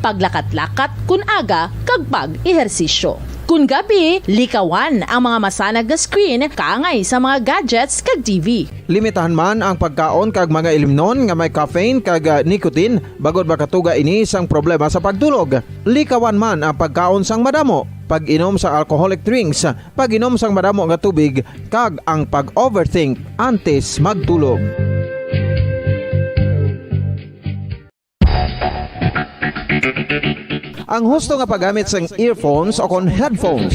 paglakat-lakat kun aga kag pag-ehersisyo. Kun gabi, likawan ang mga masanag na screen kaangay sa mga gadgets kag TV. Limitahan man ang pagkaon kag mga ilimnon nga may caffeine kag nicotine bagod makatuga ini sang problema sa pagtulog. Likawan man ang pagkaon sang madamo, pag-inom sa alcoholic drinks, pag-inom sang madamo nga tubig kag ang pag-overthink antes magtulog. Ang husto nga paggamit sang earphones o kon headphones.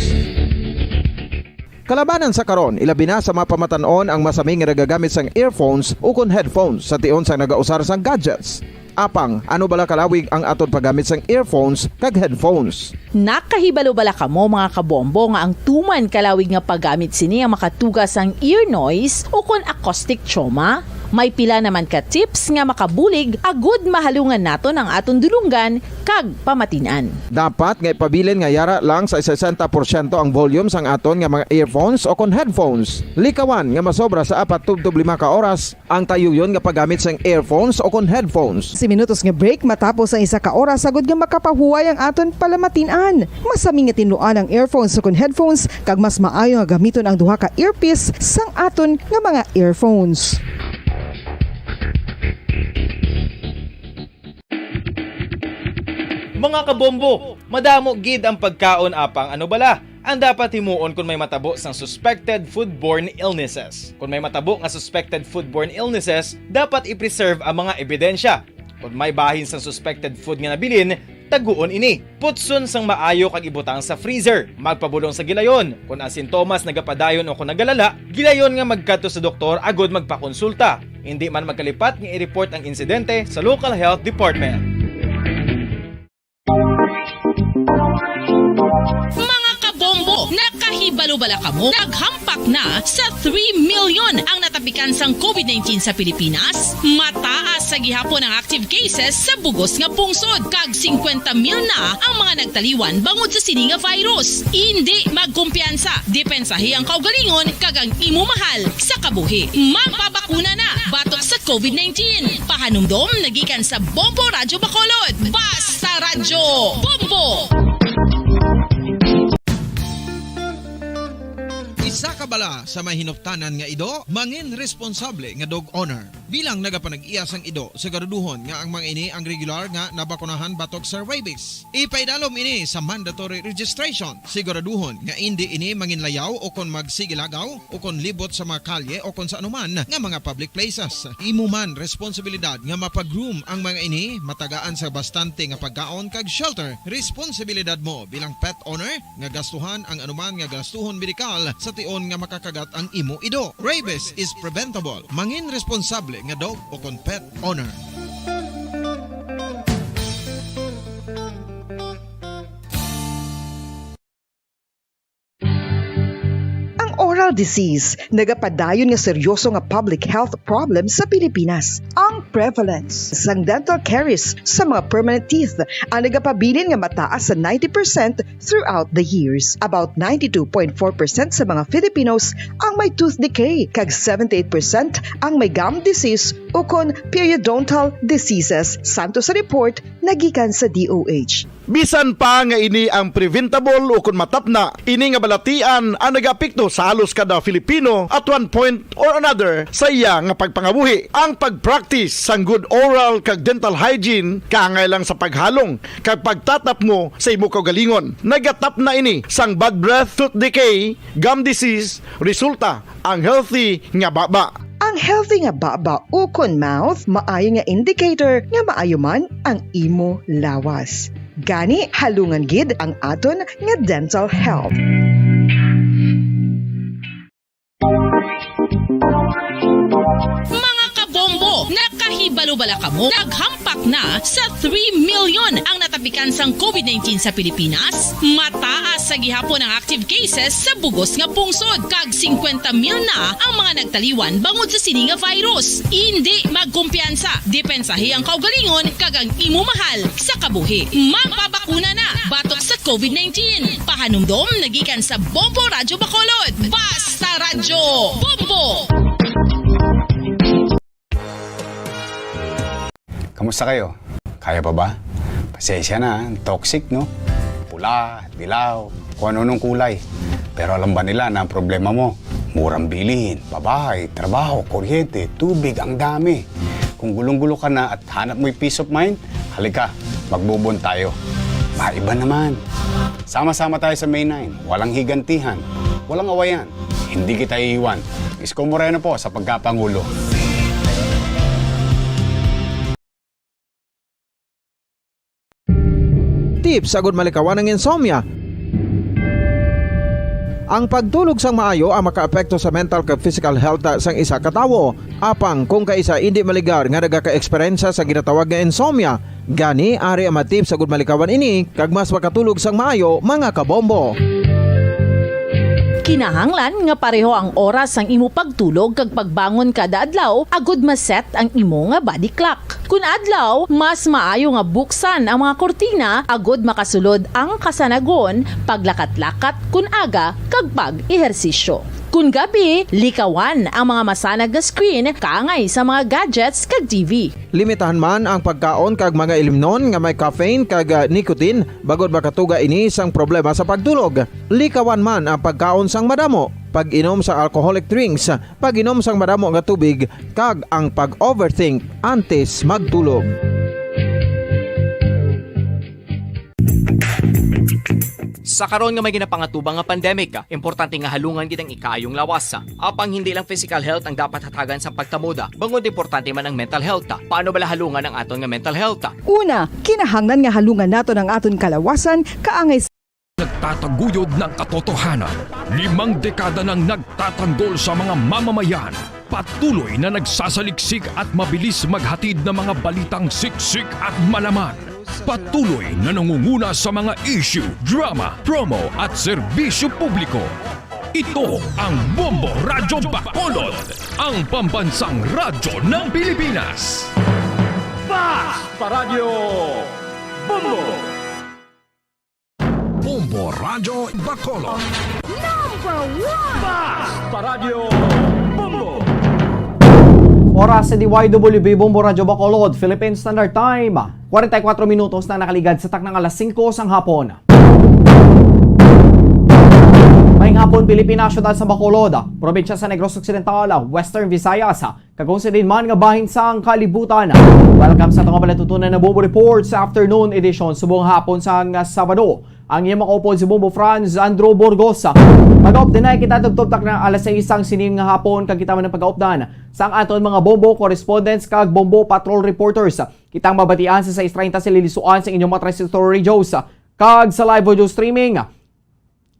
Kalabanan sa karon, ilabi na sa mga pamatanon ang masaming nga nagagamit sang earphones o kon headphones sa tion sang nagausar sang gadgets. Apang, ano bala kalawig ang aton paggamit sang earphones kag headphones? Nakahibalo bala kamo mga kabombo nga ang tuman kalawig nga paggamit sini ang makatugas ang ear noise o kon acoustic trauma? May pila naman ka tips nga makabulig agud mahalungan naton ang aton dulunggan kag pamatinan. Dapat nga ipabilin nga yara lang sa 60% ang volume sang aton nga mga earphones o kon headphones. Likawan nga masobra sa 4-5 ka oras ang tayuyon nga paggamit sang earphones o kon headphones. 10 minutos nga break matapos ang 1 ka oras sagud nga makapahuway ang aton palamatinan. Masami nga tinuan ang earphones o kon headphones kag mas maayo nga gamiton ang duha ka earpiece sang aton nga mga earphones. Mga kabombo, madamo gid ang pagkaon apang ano bala ang dapat himuon kung may matabo sang suspected foodborne illnesses. Kung may matabo nga suspected foodborne illnesses, dapat i-preserve ang mga ebidensya. Kung may bahin sang suspected food nga nabilin, taguon ini. Putson sang maayo kag ibutang sa freezer. Magpabulong sa gilayon. Kung ang sintomas nagapadayon o kung nagalala, gilayon nga magkadto sa doktor agud magpakonsulta. Hindi man magkalipat nga i-report ang insidente sa local health department. Mga kabombo, nakahibalo bala kamo? Naghampak na sa 3 million ang natapikan sang COVID-19 sa Pilipinas. Mataas sa gihapon ang active cases sa bugos nga pungsod. Kag 50 mil na ang mga nagtaliwan bangod sa sini nga virus. Hindi magkumpiyansa. Depensahi ang kaugalingon kag ang imo mahal sa kabuhi. Magpabakuna na batok sa COVID-19. Pahanumdom nagikan sa Bombo Radyo Bacolod. Basta Radyo Bombo! Isa ka bala sa may hinuptanan nga ido, mangin responsable nga dog owner. Bilang nagapanag-iyas ang ido, siguraduhon nga ang mga ini ang regular nga nabakunahan batok sa rabies. Ipaidalom ini sa mandatory registration. Siguraduhon nga hindi ini manginlayaw o kon magsigilagaw o kon libot sa mga kalye o kon sa anuman nga mga public places. Imo man responsibilidad nga mapag-groom ang mga ini, matagaan sa bastante nga pagkaon kag shelter. Responsibilidad mo bilang pet owner nga gastuhan ang anuman nga gastuhon medikal sa tion nga makakagat ang imo ido. Rabies is preventable. Mangin responsable nga dog o kon pet owner. Oral disease, nagapadayon nga seryoso nga public health problem sa Pilipinas. Ang prevalence sang dental caries sa mga permanent teeth ang nagapabilin nga mataas sa 90% throughout the years. About 92.4% sa mga Filipinos ang may tooth decay, kag 78% ang may gum disease o kon periodontal diseases, santo sa report nagikan sa DOH. Bisan pa nga ini ang preventable o kung matapna, ini nga balatian ang nag-apekto sa halos kada Filipino at one point or another sa iya nga pagpangabuhi. Ang pag-practice sang good oral kag dental hygiene kaangay lang sa paghalong kag pagtatap mo sa imo kaugalingon. Nagatap na ini sang bad breath, tooth decay, gum disease, resulta ang healthy nga baba. Ang healthy nga baba o kon mouth, maayo nga indicator nga maayo man ang imo lawas. Gani halungan gid ang aton nga dental health. Mga kabombo, nakahibalo bala kamo? Naghampak na sa 3 million ang natapikan sang COVID-19 sa Pilipinas. Mataas sa gihapon ang active cases sa bugos nga pungsod. Kag 50 mil na ang mga nagtaliwan bangod sa sini nga virus. Hindi magkumpiyansa. Depensahi ang kaugalingon kag ang imo mahal sa kabuhi. Magpabakuna na batok sa COVID-19. Pahanumdom nagikan sa Bombo Radyo Bacolod. Basta Radyo Bombo! Kamusta kayo? Kaya pa ba? Pasensya na, toxic, no? Pula, dilaw, kung ano nung kulay. Pero alam ba nila na ang problema mo? Murang bilihin, babae, trabaho, kuryente, tubig, ang dami. Kung gulong-gulo ka na at hanap mo yung peace of mind, halika, magbubon tayo. Maiba naman. Sama-sama tayo sa May 9. Walang higantihan, walang awayan. Hindi kita iiwan. Isko Moreno po sa pagkapangulo. Tips agud malikawan ng insomnia. Ang pagtulog sang maayo ang makaapekto sa mental kag physical health sang isa ka tawo. Apang kung kaisa hindi maligar nga nagaka-eksperyensya sa ginatawag nga insomnia, gani ari ang tips agud malikawan ini kag mas makatulog sang maayo mga kabombo. Kinahanglan nga pareho ang oras ang imo pagtulog kag pagbangon kada adlaw agud maset ang imo nga body clock. Kun adlaw, mas maayo nga buksan ang mga kortina agud makasulod ang kasanagon, paglakat-lakat kun aga kag pag-ehersisyo. Kun gabi, likawan ang mga masanag nga screen kaangay sa mga gadgets kag TV. Limitahan man ang pagkaon kag mga ilimnon nga may caffeine kag nicotine bagod makatuga ini sang problema sa pagtulog. Likawan man ang pagkaon sang madamo, pag-inom sa alcoholic drinks, pag-inom sang madamo nga tubig kag ang pag-overthink antes magtulog. Sa karon nga may ginapangatubang nga pandemic, importante nga halungan gid ang ikayong lawas. Apang hindi lang physical health ang dapat hatagan sa pagtamuda, bangod importante man ang mental health. Paano bala halungan ang aton nga mental health? Una, kinahanglan nga halungan nato ang aton kalawasan kaangay Nagtataguyod ng katotohanan. 5 dekada nang nagtatanggol sa mga mamamayan. Patuloy na nagsasaliksik at mabilis maghatid ng mga balitang siksik at malaman. Patuloy na nangunguna sa mga issue, drama, promo at serbisyo publiko. Ito ang Bombo Radyo Bacolod, ang pambansang radyo ng Pilipinas. Basta Radio Bombo! Bombo Radyo Bacolod. Number 1! Basta Radio Bombo! Oras sa DYWB Bombo Radyo Bacolod, Philippine Standard Time. 44 minutos na nakaligad sa taknang alas 5 sang hapon. Maayong hapon, Pilipinas, syudad sa Bacolod, probinsya sa Negros Occidental, Western Visayas, kagong sa dinman nga bahin sang kalibutan. Welcome sa itong balatutunan na Bombo Report sa afternoon edition subong hapon sang Sabado. Ang iyong makaupod si Bombo Franz Andrew Burgos. Pag-aupdanay kita tugtog na alas 6 sang sining nga hapon kag kita man ang pag-aupdan sang aton mga Bombo correspondents kag Bombo patrol reporters. Kitang mabatian sa 6:30 sa lilisuan sa inyong mga transistor radios kag sa live audio streaming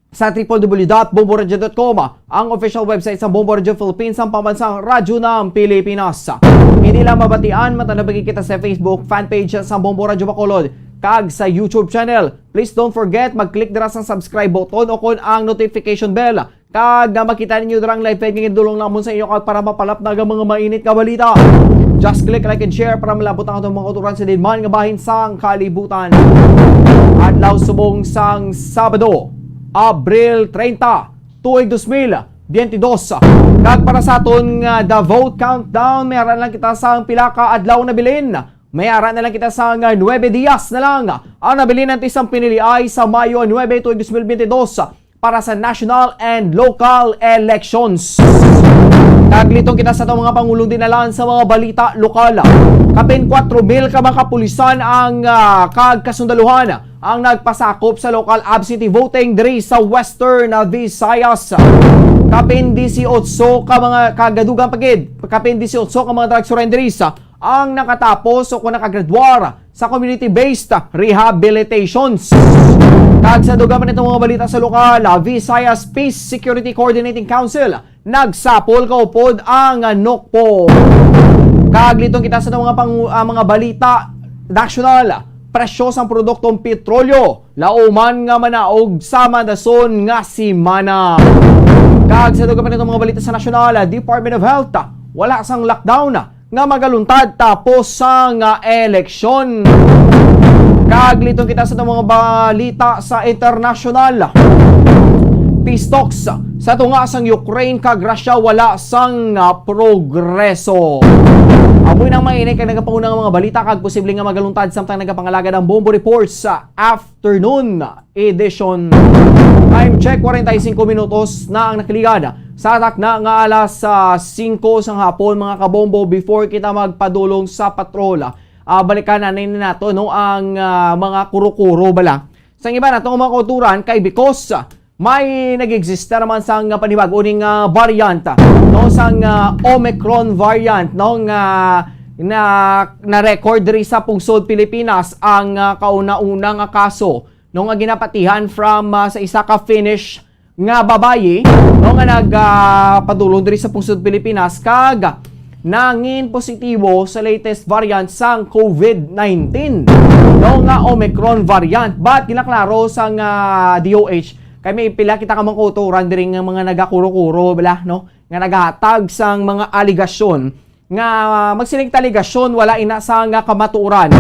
sa www.bomboradio.com, ang official website sa Bombo Radio Philippines, ang pambansang radyo ng Pilipinas. Hindi lang mabatian, matanabagin kita sa Facebook fanpage sa Bombo Radio Bacolod kag sa YouTube channel. Please don't forget mag-click dira sa subscribe button o kon ang notification bell kag makita ninyo dirang live feed ngin dulong namon sa inyo kag para mapalap na mga mainit nga balita. Just click like and share para malabot ang atong mga uturan sa dinman nga bahin sang kalibutan. Adlaw subong sang Sabado, Abril 30, tuig 2022. Kag para sa aton nga the vote countdown, may aran lang kita sang pila ka adlaw na bilin. May aran na lang kita sa 9 días na lang. Ang nabilin ng isang pinili ay sa Mayo 9, tuwing 2022 para sa national and local elections. Kaglitong kita sa itong mga pangulong dinalaan sa mga balita lokal. Kapin 4,000 ka mga kapulisan ang kagkasundaluhan ang nagpasakop sa local absentee voting diri sa Western Visayas. Kapin 18 ka mga kagadugang pagid. Kapin 18 ka mga drug surrenderies ang nakatapos o kung nakagraduar sa community-based rehabilitations. Kag sa dugang man itong mga balita sa lokal, Visayas Peace Security Coordinating Council nagsapol kaupod ang NOCPO. Kag litong kita sa mga balita national, presyo sang produktong petrolyo lauman nga manaog sa madason nga simana. Kag sa dugang man itong mga balita sa national, Department of Health wala sang lockdown nga magaluntad tapos sang eleksyon. Kaglitong kita sa mga balita sa international. Peace talks sa tunga sang Ukraine kag Russia wala sang progreso. Amoy nang mainit kag nagapauna nga mga balita kag posible nga magaluntad samtang nagapangalaga ng Bombo Reports sa afternoon edition. Time check 45 minutos na ang nakaligada sa atak na nga alas 5 sang hapon mga kabombo. Before kita magpadulong sa patrola, balikan na nato no ang mga kuro-kuro bala. Sang iba nato mga kauturan kay because may nag-exist na naman sang panibago ning variant no sang Omicron variant no nga na record diri sa pungsod Pilipinas ang kauna-unang kaso no nga ginapatihan from sa isa ka Finnish nga babayi no nga nagpadulong diri sa pungsod Pilipinas kag nangin positibo sa latest variant sang COVID-19 no nga Omicron variant, but ginaklaro sang DOH kay may pila kita ka mga kauturan diri nga mga nagakuro-kuro bala no nga naghatag sang mga aligasyon nga magsiling aligasyon wala ina sa nga kamatuoran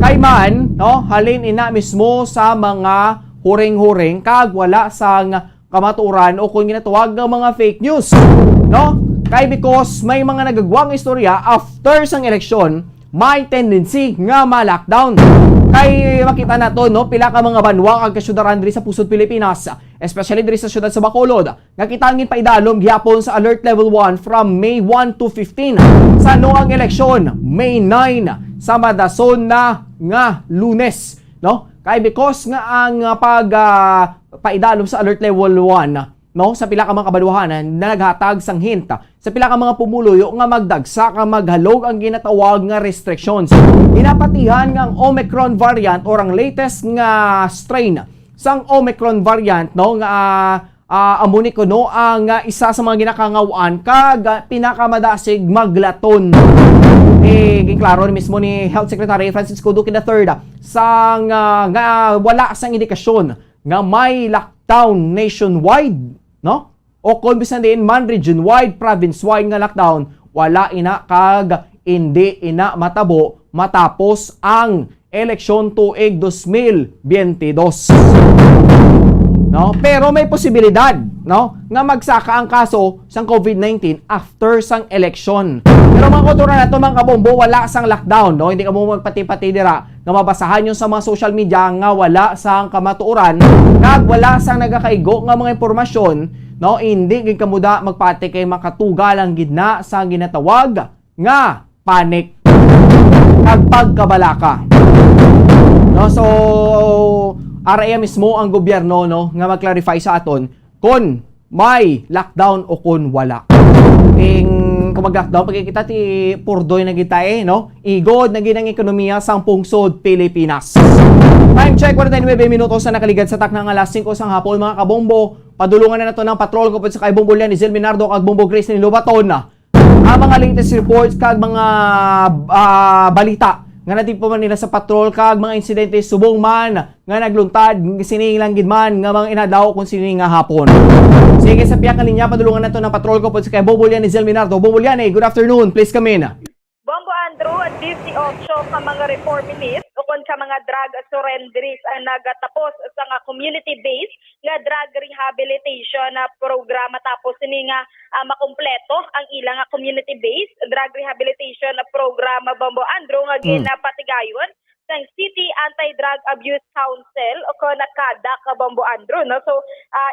kay man no halin ina mismo sa mga huring-huring kag wala sa nga kamatuoran o kung ginatawag nga mga fake news no kay because may mga nagagwang istorya after sang eleksyon may tendency nga ma-lockdown. Kay makita nato no pila ka mga banwa kag kasyudaran diri sa pusod Pilipinas, especially diri sa syudad sa Bacolod, nga kitangin pa idalom gihapon sa alert level 1 from May 1 to 15. Sa noang eleksyon, May 9 sa madason na nga Lunes, no? Kay because nga ang paidalom sa alert level 1 no sa pila ka mga kabaluhanan na naghatag sang hint sa pila ka mga pumuluyo nga magdagsa ka maghalog ang ginatawag nga restrictions. Inapatihan nga ang Omicron variant or ang latest nga strain sang Omicron variant no nga amuni ko no ang isa sa mga ginakangawaan kag pinakamadasig maglaton. Giklaro ni mismo ni Health Secretary Francisco Duque III sang nga wala sang indikasyon nga may lockdown nationwide no? O kung bisan din man region-wide, province-wide nga lockdown, wala ina kag hindi ina matabo matapos ang eleksyon tuig 2022. No? Pero may posibilidad, no, nga magsaka ang kaso sang COVID-19 after sang eleksyon. Pero mga kultura na ito, mga kabombo, wala sang lockdown, no? Hindi ka mo magpati-pati dira nga mabasahan nyo sa mga social media nga wala sang kamatuoran kag wala sang nagakaigo nga mga impormasyon, no? Hindi gid kamuda magpati kay makatugal ang gidna sa ginatawag nga panic kag pagkabalaka. No, so RIA mismo ang gobyerno no nga mag-clarify sa aton kung may lockdown o kung wala. Kung mag-lockdown, pagkikita ti purdoy na kita no? Igod na ginang ekonomiya sang pungsod Pilipinas. Time check, 49 minutos na nakaligad sa taknang alas 5 sang hapon mga kabombo. Padulungan na nato ng patrol ko sa kay Bombo Lian ni Zel Minardo kag Bombo Grace ni Lobaton na. Ang mga latest reports kag mga balita nga natin pa man nila sa patrol kag mga insidente subong man nga nagluntad sining lang gid man nga mga inadaw kung sining nga hapon. Sige sa piyak nga linya padulungan nato ng patrol ko sa kay Bombo Lian ni Zel Minardo. Bombo Lian, good afternoon. Please come in. Bombo Andrew at 58 ka mga reformist o kung sa mga drug surrenderies ang nagatapos sa nga community-based nga drug rehabilitation na programa tapos ini nga makumpleto ang ilang community-based drug rehabilitation na programa Bombo Andrew nga ginapatigayon ng City Anti-Drug Abuse Council o kung nakada ka Bombo Andrew no. So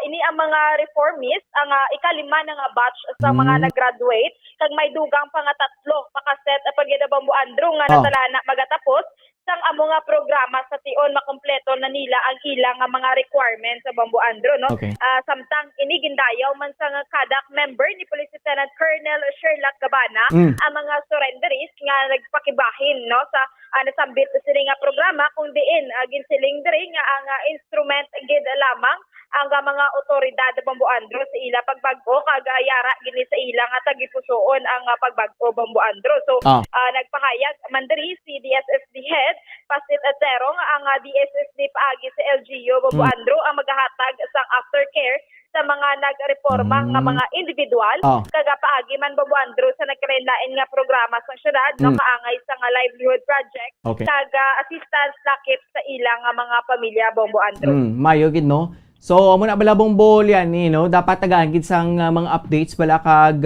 ini ang mga reformist ang ikalima na nga batch sa mga nag-graduate kag may dugang pa nga tatlo pakaset pagida Bombo Andrew nga natalana magatapos sang amo nga programa sa tion makompleto na nila ang ilang nga mga requirements sa Bombo Andrew no. Okay. Samtang ini gindayaw man sa nga kadak member ni Police Lieutenant Colonel Sherlock Gabana ang mga surrenderies nga nagpakibahin no sa nasambit sila nga programa kung diin ginsiling diri nga ang instrument gid lamang ang mga otoridad sa Bombo Andrew sa ila pagbag-o kag yara gini sa ila nga tagipusoon ang pagbag-o Bombo Andrew. So nagpahayag man diri si DSSD head Pasit Atero nga ang DSSD paagi sa LGU Bombo Andrew ang maghahatag sang aftercare sa mga nagreforma nga mga individual kaga paagi man Bombo Andrew sa nagkalain nga programa sa syudad no kaangay sa nga livelihood project kaga assistance lakip sa ilang nga mga pamilya Bombo Andrew. Mayo gid no. So amo na bala Bombo Lian no dapat tagaan gid sang mga updates bala kag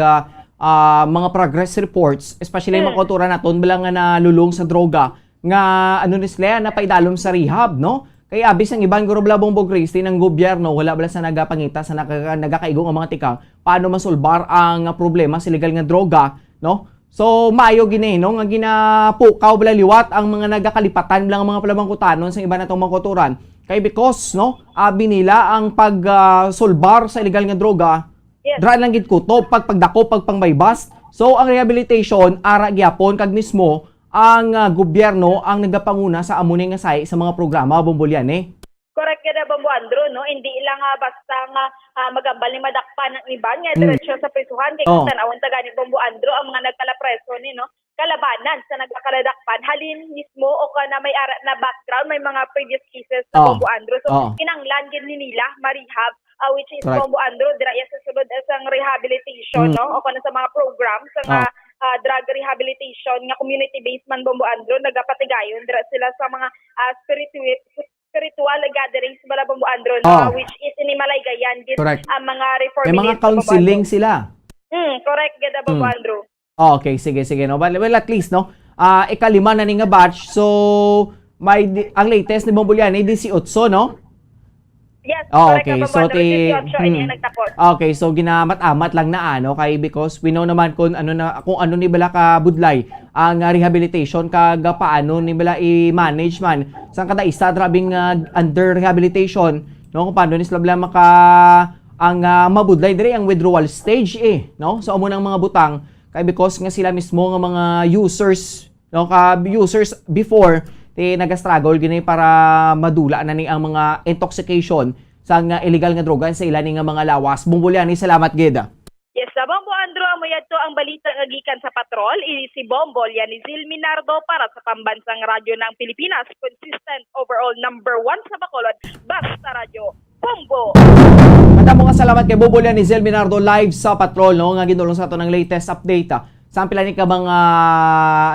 mga progress reports, especially mga kultura naton bilang nga nalulong sa droga nga ano ni sila na paidalom sa rehab, no? Kaya abis ang ibang guro bla Bongbong Cristi ng gobyerno wala bala sa nagapangita sa nagakaigong ang mga tikang paano masolbar ang problema sa illegal nga droga, no? So maayo gini no nga ginapukaw bala liwat ang mga nagakalipatan lang mga palabangkutanon sa iba natong mga kulturan. Kay because no, abi nila ang pag-solbar sa illegal nga droga, dra lang gid kutob pagdako pagpangbaybas. So ang rehabilitation ara gyapon kag mismo ang gobyerno ang nagapanguna sa amuning nga say sa mga programa Bombolyan eh. Correct ka na ba mo, Andrew, no? Hindi lang basta nga magambal ni madakpan ng iban nga diretsyo sa prisuhan kay kung tanawon taga ni Bombo Andrew ang mga nagkalapreso ni no kalabanan sa nagkakaladakpan halin mismo o kana may ara na background may mga previous cases sa Bombo Andrew so kinanglan gid ni nila marehab which is Bombo Andrew dira sa sulod sa rehabilitation no o kana sa mga programs sa drug rehabilitation nga community based man Bombo Andrew nagapatigayon dira sila sa mga spiritual gatherings bala Bombo Andro which is in Malaygayan gid ang mga reform may mga counseling sila. Correct gid Bombo Andro. Okay, sige no. Well, at least no. Ikalima na ni nga batch. So may ang latest ni Bombolyan ay 18 no? Yes, okay. So okay, so ginamat-amat lang na ano kay because we know naman kung ano ni bala ka budlay ang rehabilitation kag paano ni bala i-manage man sang kada isa drabing under rehabilitation no kung paano ni sila bala maka ang mabudlay diri ang withdrawal stage no so amo nang mga butang kay because nga sila mismo nga mga users no ka users before nagastruggle gini para madula na ni ang mga intoxication sa illegal nga droga sa ilan nga mga lawas. Bombolyan, salamat gid. Yes, Bombo Andro, amoyad to ang balita nga gikan sa patrol. Si Bombolyan ni Zil Minardo para sa pambansang radyo ng Pilipinas. Consistent overall number 1 sa Bacolod. Basta Radyo Bombo. Madamo nga salamat kay Bombolyan ni Zil Minardo live sa patrol no nga ginulong sa ato ng latest update. Sample ni ka mga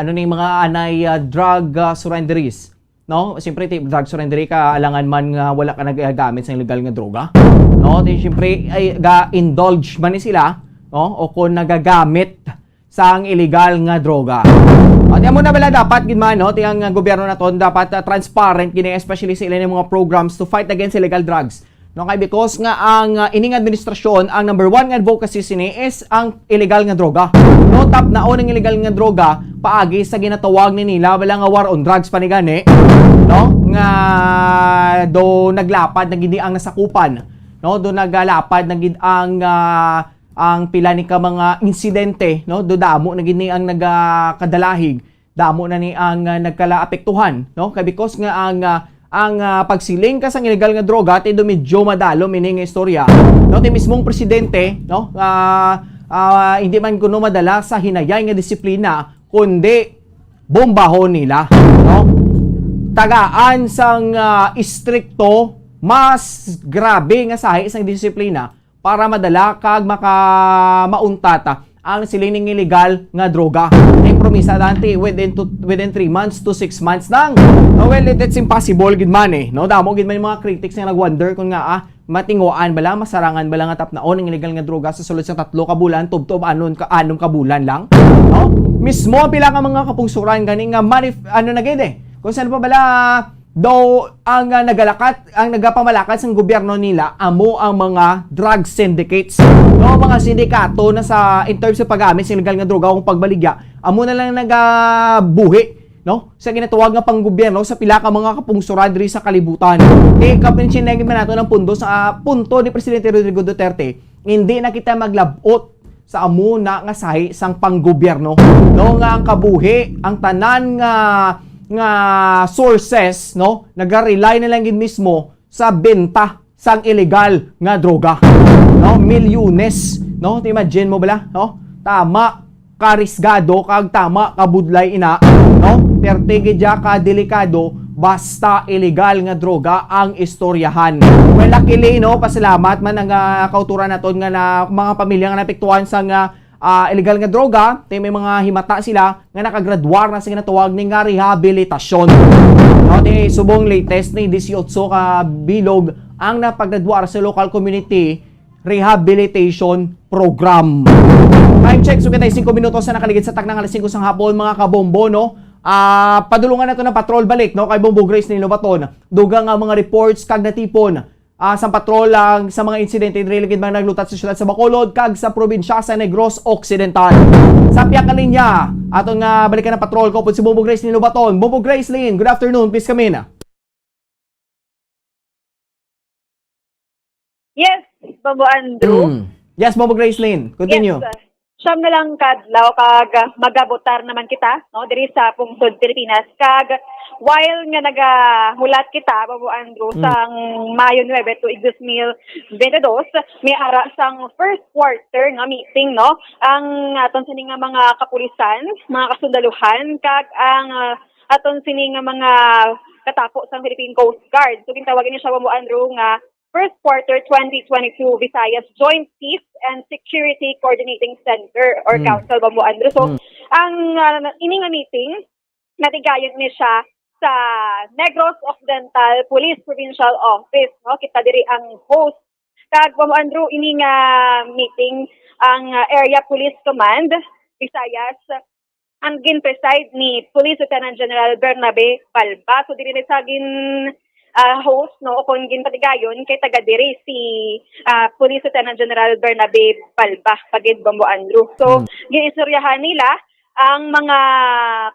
mga anay drug surrenderies, no? Siyempre drug surrendery ka alangan man nga wala ka nagagamit sa illegal nga droga, no? Siyempre ay ga-indulge man ni sila, no? O kung nagagamit sa ang illegal nga droga. At mo na bala dapat gid man no, tiyang gobyerno naton dapat transparent gini especially sa ilang mga programs to fight against illegal drugs. No kay because nga ang ining administrasyon ang number 1 nga advocacy sini is ang illegal nga droga. No top na ang illegal nga droga paagi sa ginatawag ni nila wala nga war on drugs panigani. No nga do naglapad na gid ang nasakupan. No do nagalapad na gid ang pila ni ka mga insidente no do damo na gid ni ang nagakadalahig. Damo na ni ang nagkalaapektuhan no kay because nga ang pagsiling ka sa illegal nga droga ti do medyo madalo meaning istorya no ti mismong presidente no hindi man kuno madala sa hinayay nga disiplina kundi bombahon nila no tagaan sang istrikto mas grabe nga sahi sang disiplina para madala kag maunta ang siling ng illegal nga droga. Ang promisa dante within 3 months to 6 months nang. Well, it's impossible gid man no. Damo gid man yung mga critics nga nagwonder kung nga matinguan bala masarangan bala nga tapnaon ng illegal nga droga sa sulod sa 3 ka bulan tubtob anong ka bulan lang. No? Mismo pila ka mga kapungsuran gani nga na gid Kung saan pa bala daw ang nagapamalakas ng gobyerno nila amo ang mga drug syndicates no mga sindikato na sa in terms sa paggamit sa illegal nga droga kung pagbaligya amo na lang nagabuhi no sa ginatawag nga panggobyerno sa pila ka mga kapungsuran diri sa kalibutan kapinsinegi man nato ng punto ni Presidente Rodrigo Duterte hindi na kita maglabot sa amo na nga sahi sang panggobyerno no nga ang kabuhi ang tanan nga sources no naga-rely na lang gid mismo sa benta sang illegal nga droga no milyones no imagine mo bala no tama karisgado kag tama kabudlay ina no perte gid ka delikado basta illegal nga droga ang istoryahan. Well luckily no pasalamat man ang kauturan naton nga na mga pamilya nga naapektuhan sa illegal nga droga, may mga himata sila nga nakagraduar na sa ginatawag ni nga rehabilitasyon. No, subong latest ni 18 ka bilog ang napaggraduar sa local community rehabilitation program. Time check, so kitay 5 minutos na nakaligid sa taknang alas 5 sang hapon mga kabombo, no? Padulungan na to ng patrol balik, no? Kay Bombo Grace ni Lobaton. Dugang nga mga reports kag natipon sa patrol lang sa mga insidente religid mga naglutat sa syudad sa Bacolod kag sa probinsya sa Negros Occidental. Sa piyak ka linya, atong balikan ng patrol ko po si Bombo Grace ni Lobaton. Bombo Grace Lynn, good afternoon, please come in. Yes, Bombo Andrew. Yes, Bombo Grace Lynn, continue. Yes, siyam na lang kadlaw kag magabotar naman kita, no, diri sa pungsod Pilipinas. Kag while nga nagahulat kita, Bombo Andrew, sang Mayo 9 to 2022, may ara sang first quarter nga meeting, no, ang aton sini nga mga kapulisan, mga kasundaluhan, kag ang aton sini nga mga katapo sang Philippine Coast Guard. So gintawagin niya siya, Bombo Andrew, nga First Quarter 2022 Visayas Joint Peace and Security Coordinating Center or Council, Bombo Andrew. So, ang ini nga meeting, natigayon ni siya sa Negros Occidental Police Provincial Office. No? Kita diri ang host. Kag, Bombo Andrew, ini nga meeting, ang Area Police Command, Visayas, ang gin-preside ni Police Lieutenant General Bernabe Palba. So, diri ni sa host, no, o kung ginpatigayon kay taga diri si Police Lieutenant General Bernabe Palba, pagid, Bombo Andrew. So, ginistoryahan nila ang mga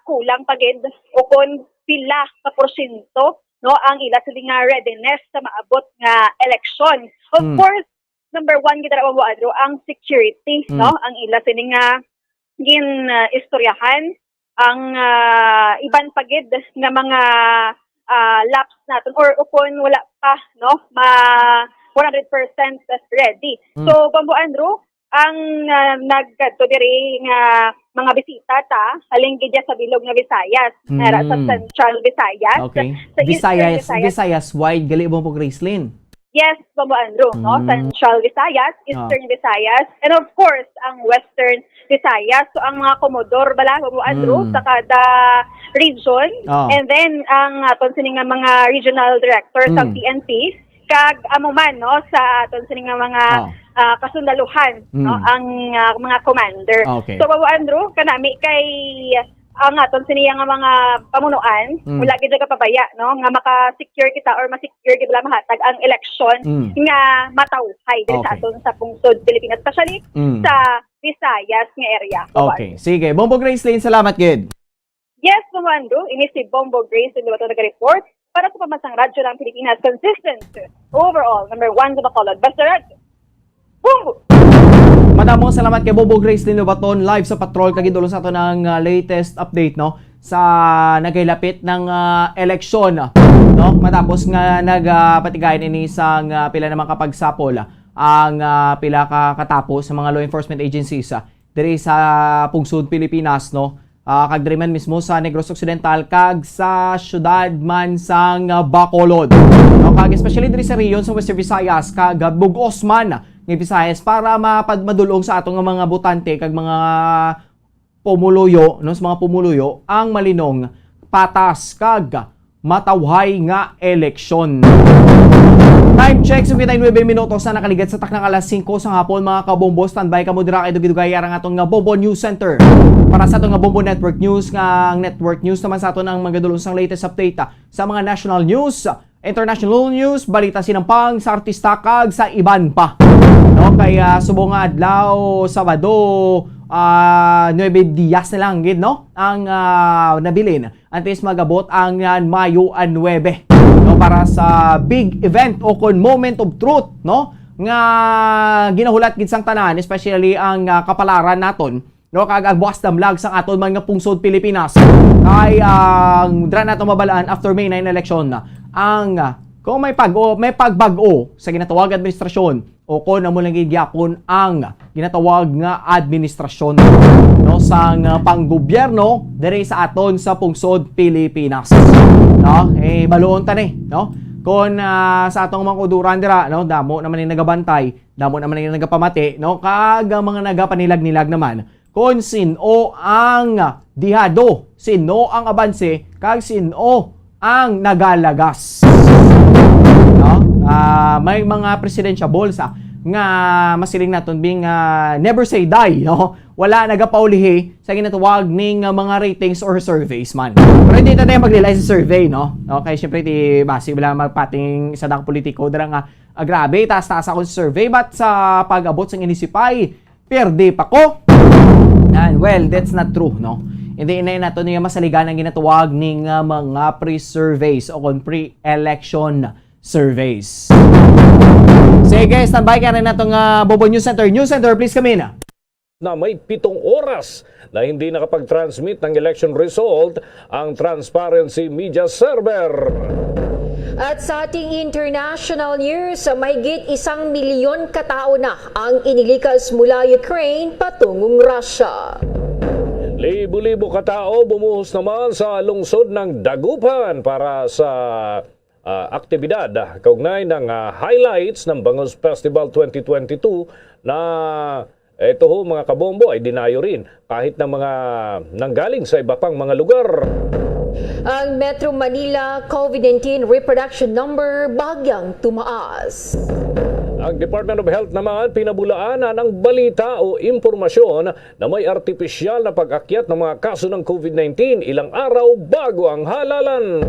kulang pagid o kung pila ka porsyento, no, ang ila sila nga readiness sa maabot nga election. Of course, number one kita, Bombo Andrew, ang security, no, ang ila sila nga istoryahan ang iban pagid nga mga laps natin or kung wala pa, no, 100% ready. So, Bombo Andrew, ang nagkadto diri nga mga bisita haling gidya sa bilog nga Visayas, sa Central Visayas. Okay. Sa Visayas wide gali Bombo Grace Lynn. Yes, Bombo Andrew, no? Central Visayas, Eastern Visayas, and of course, ang Western Visayas. So, ang mga komodor, Bombo Andrew, sa kada region. And then, ang aton sining nga mga regional directors ng PNP, kag amo man, no, sa aton sining nga mga kasundaluhan, no, ang mga commander. Okay. So, Bombo Andrew, kanami kay ang aton siniya nga mga pamunuan, wala gid ka pabaya, no, nga maka-secure kita or ma-secure gid mahatag ang election nga matawhay diri sa aton sa pungsod Pilipinas, especially sa Visayas nga area. Okay, sige. Bombo Grace Lynn, salamat gid. Yes, Bombo Andrew, ini si Bombo Grace hindi ba ito nag-report para sa pamansang radyo ng Pilipinas, consistent overall, number 1 sa Bacolod. Basta radyo. Bombo! Madamo salamat kay Bombo Grace Lynn Lobaton live sa patrol kagidulong sa ato ng latest update, no, sa nagilapit ng eleksyon, no, matapos nga nagpatigayon ini sang pila naman kapagsapol ang pila ka katapos sa mga law enforcement agencies diri sa pungsod Pilipinas, no, kag diri man mismo sa Negros Occidental kag sa syudad man sang Bacolod, no, kag especially diri sa rehiyon sa Western Visayas kag Bugos man ng Visayas para madulong sa atong mga botante kag mga pumuluyo, no, sa mga pumuluyo ang malinong patas kag matawhay nga eleksyon. Time check, so 9 minutos na nakaligat sa taknang alas 5 sa hapon mga kabombo. Standby ka mo dira kay dugay ang atong nga Bombo News Center para sa atong nga Bombo Network News, nga ang network news naman sa aton ang magadulong sang latest update sa mga national news, international news, balita sinampang sa artista kag sa iban pa. No, kaya subong nga adlaw Sabado 9 días na lang gid, no, ang nabilin antes magabot ang Mayo 9, no, para sa big event o kon moment of truth, no, nga ginahulat gid sang tanan, especially ang kapalaran naton, no, kag ang buwas damlag sang aton mga pungsod Pilipinas kay ang dra nato mabalaan after May 9 election ang kung may pagbago sa ginatawag administrasyon o kung na mo lang gyapon ang ginatawag nga administrasyon, no, sang panggobyerno diri sa aton sa pungsod Pilipinas, no, baluon ta ni, no, kung sa atong mga kuduran dira, no, damo naman ni nagabantay, damo naman ni nagapamati, no, kag mga nagapanilag-nilag naman kung sino ang dihado, sino ang abanse, kag sino ang nagalagas. No? May mga presidential balls nga masiling naton being never say die, no? Wala nagapaulihi sa ginatawag ning mga ratings or surveys man. Pero hindi tayo maglilay sa survey, no? Okay, syempre ti base wala magpating sa dak politiko dara nga grabe taas-taas ako sa survey but sa pag-abot sa inisipay perde pa ko. And well, that's not true, no? Hindi inay nato niya masaligan ang ginatawag ning mga pre-surveys o pre-election surveys. Sige, standby ka rin na itong Bobo News Center. News Center, please come in. Na may 7 oras na hindi nakapag-transmit ng election result ang Transparency Media Server. At sa ating international news, mahigit 1 milyon katao na ang inilikas mula Ukraine patungong Russia. Libo-libo katao bumuhos naman sa lungsod ng Dagupan para sa aktibidad kaugnay ng highlights ng Bangus Festival 2022 na ito ho mga kabombo ay dinayo rin kahit ng mga nanggaling sa iba pang mga lugar. Ang Metro Manila COVID-19 reproduction number bagyang tumaas. Ang Department of Health naman pinabulaanan ng balita o impormasyon na may artipisyal na pag-akyat ng mga kaso ng COVID-19 ilang araw bago ang halalan.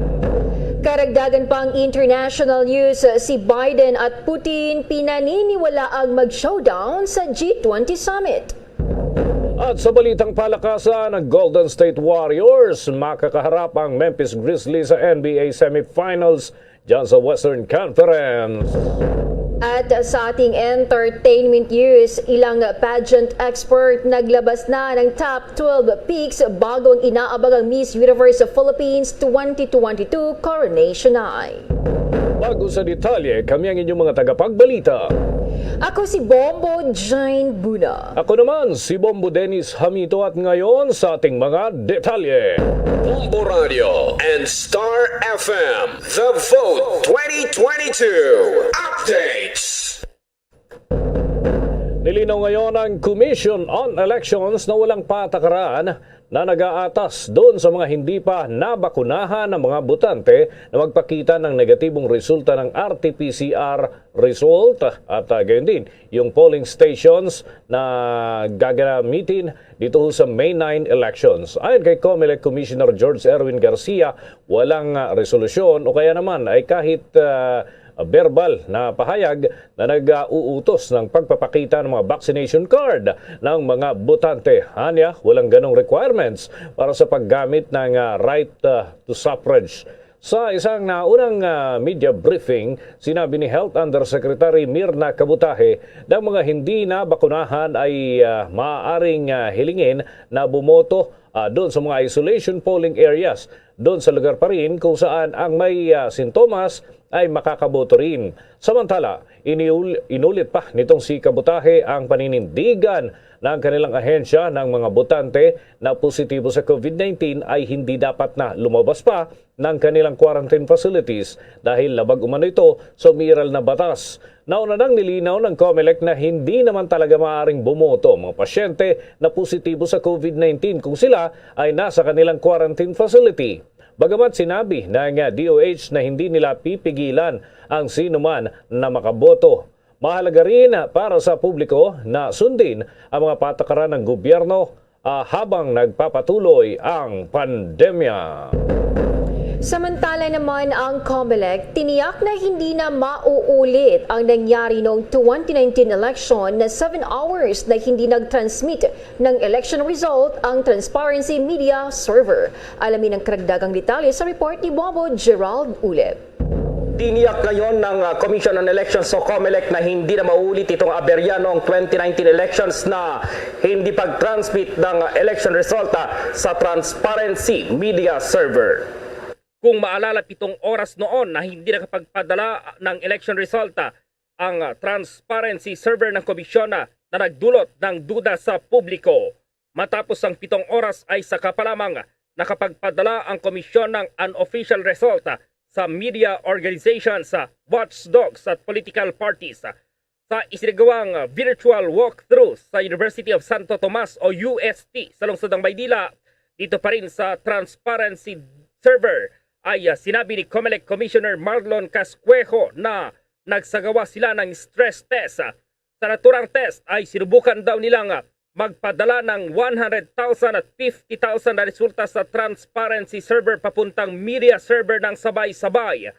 Karagdagan pang international news, si Biden at Putin pinaniniwala ang mag-showdown sa G20 Summit. At sa balitang palakasan, ng Golden State Warriors makakaharap ang Memphis Grizzlies sa NBA semifinals dyan sa Western Conference. At sa ating entertainment news, ilang pageant expert naglabas na ng top 12 picks bago ang inaabang ang Miss Universe Philippines 2022 Coronation Night. Bago sa detalye, kami ang inyong mga tagapagbalita. Ako si Bombo Jane Buna. Ako naman si Bombo Dennis Hamito at ngayon sa ating mga detalye. Bombo Radio and Star FM, The Vote 2022 Updates. Nilinaw ngayon ang Commission on Elections na walang patakaran na nag-aatas doon sa mga hindi pa nabakunahan ng mga botante na magpakita ng negatibong resulta ng RT-PCR result at gayon din yung polling stations na gagamitin dito sa May 9 elections. Ayon kay COMELEC Commissioner George Erwin Garcia, walang resolusyon o kaya naman ay kahit verbal na pahayag na nag-uutos ng pagpapakita ng mga vaccination card ng mga botante. Hanya, walang ganong requirements para sa paggamit ng right to suffrage. Sa isang naunang media briefing, sinabi ni Health Undersecretary Mirna Kabutahe na mga hindi na bakunahan ay maaaring hilingin na bumoto doon sa mga isolation polling areas, doon sa lugar pa rin kung saan ang may sintomas ay makakaboto rin. Samantala, inulit pa nitong si Kabutahe ang paninindigan ng kanilang ahensya ng mga botante na positibo sa COVID-19 ay hindi dapat na lumabas pa ng kanilang quarantine facilities dahil labag umano ito sa umiiral na batas. Nauna nang nilinaw ng COMELEC na hindi naman talaga maaaring bumoto mga pasyente na positibo sa COVID-19 kung sila ay nasa kanilang quarantine facility. Bagamat sinabi ng DOH na hindi nila pipigilan ang sinuman na makaboto. Mahalaga rin para sa publiko na sundin ang mga patakaran ng gobyerno habang nagpapatuloy ang pandemya. Samantala naman ang COMELEC, tiniyak na hindi na mauulit ang nangyari noong 2019 election na 7 hours na hindi nag-transmit ng election result ang Transparency Media Server. Alamin ang karagdagang detalye sa report ni Bobo Gerald Ulep. Tiniyak ngayon ng Commission on Elections o COMELEC na hindi na maulit itong aberya noong 2019 elections na hindi pag-transmit ng election result sa Transparency Media Server. Kung maalala, 7 oras noon na hindi nakapagpadala ng election result ang Transparency Server ng komisyon na nagdulot ng duda sa publiko. Matapos ang 7 oras ay saka pa lamang nakapagpadala ang komisyon ng unofficial result sa media organizations, watchdogs at political parties. Sa isinagawang virtual walkthrough sa University of Santo Tomas o UST sa lungsod ng Maynila, dito pa rin sa Transparency Server ay sinabi ni COMELEC Commissioner Marlon Casquejo na nagsagawa sila ng stress test sa naturang test ay sinubukan daw nilang magpadala ng 100,000 at 50,000 na resulta sa transparency server papuntang media server ng sabay-sabay.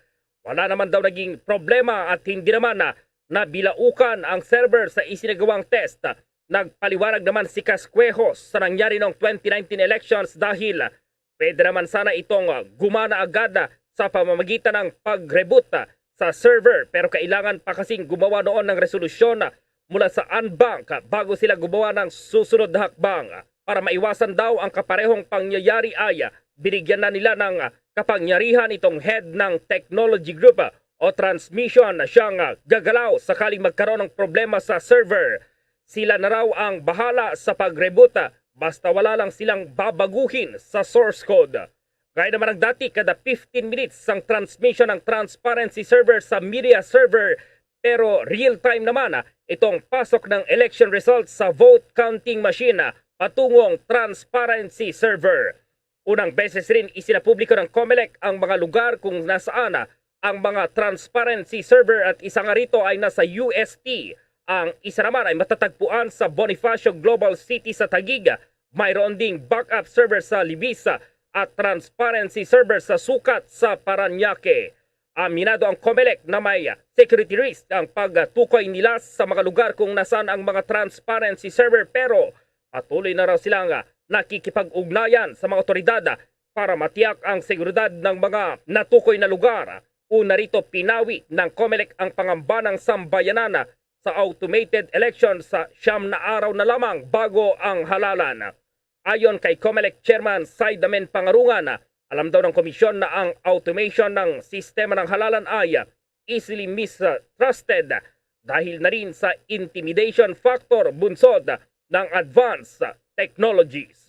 Wala naman daw naging problema at hindi naman nabilaukan ang server sa isinagawang test. Nagpaliwanag naman si Casquejos sa nangyari noong 2019 elections dahil pwede naman sana itong gumana agad sa pamamagitan ng pag-reboot sa server pero kailangan pa kasing gumawa noon ng resolusyon mula sa unbank bago sila gumawa ng susunod na hakbang. Para maiwasan daw ang kaparehong pangyayari ay binigyan na nila ng kapangyarihan itong head ng technology group o transmission na siyang gagalaw sakaling magkaroon ng problema sa server. Sila na raw ang bahala sa pag-reboot basta wala lang silang babaguhin sa source code. Gaya naman ang dati, kada 15 minutes ang transmission ng transparency server sa media server pero real-time naman itong pasok ng election results sa vote counting machine patungong transparency server. Unang beses rin isinapubliko ng COMELEC ang mga lugar kung nasaan ang mga transparency server at isa nga rito ay nasa UST. Ang isa naman ay matatagpuan sa Bonifacio Global City sa Taguig. Mayroon ding backup server sa Libisa at transparency server sa Sucat sa Parañaque. Aminado ang COMELEC na may security risk ang pagtukoy nila sa mga lugar kung nasaan ang mga transparency server pero patuloy na raw silang nakikipag-ugnayan sa mga otoridad para matiyak ang seguridad ng mga natukoy na lugar. Una rito pinawi ng COMELEC ang pangamba ng sambayanan sa automated election sa 9 na araw na lamang bago ang halalan. Ayon kay COMELEC Chairman Saidamen Pangarungan, alam daw ng komisyon na ang automation ng sistema ng halalan ay easily mistrusted dahil na rin sa intimidation factor bunsod ng advanced technologies.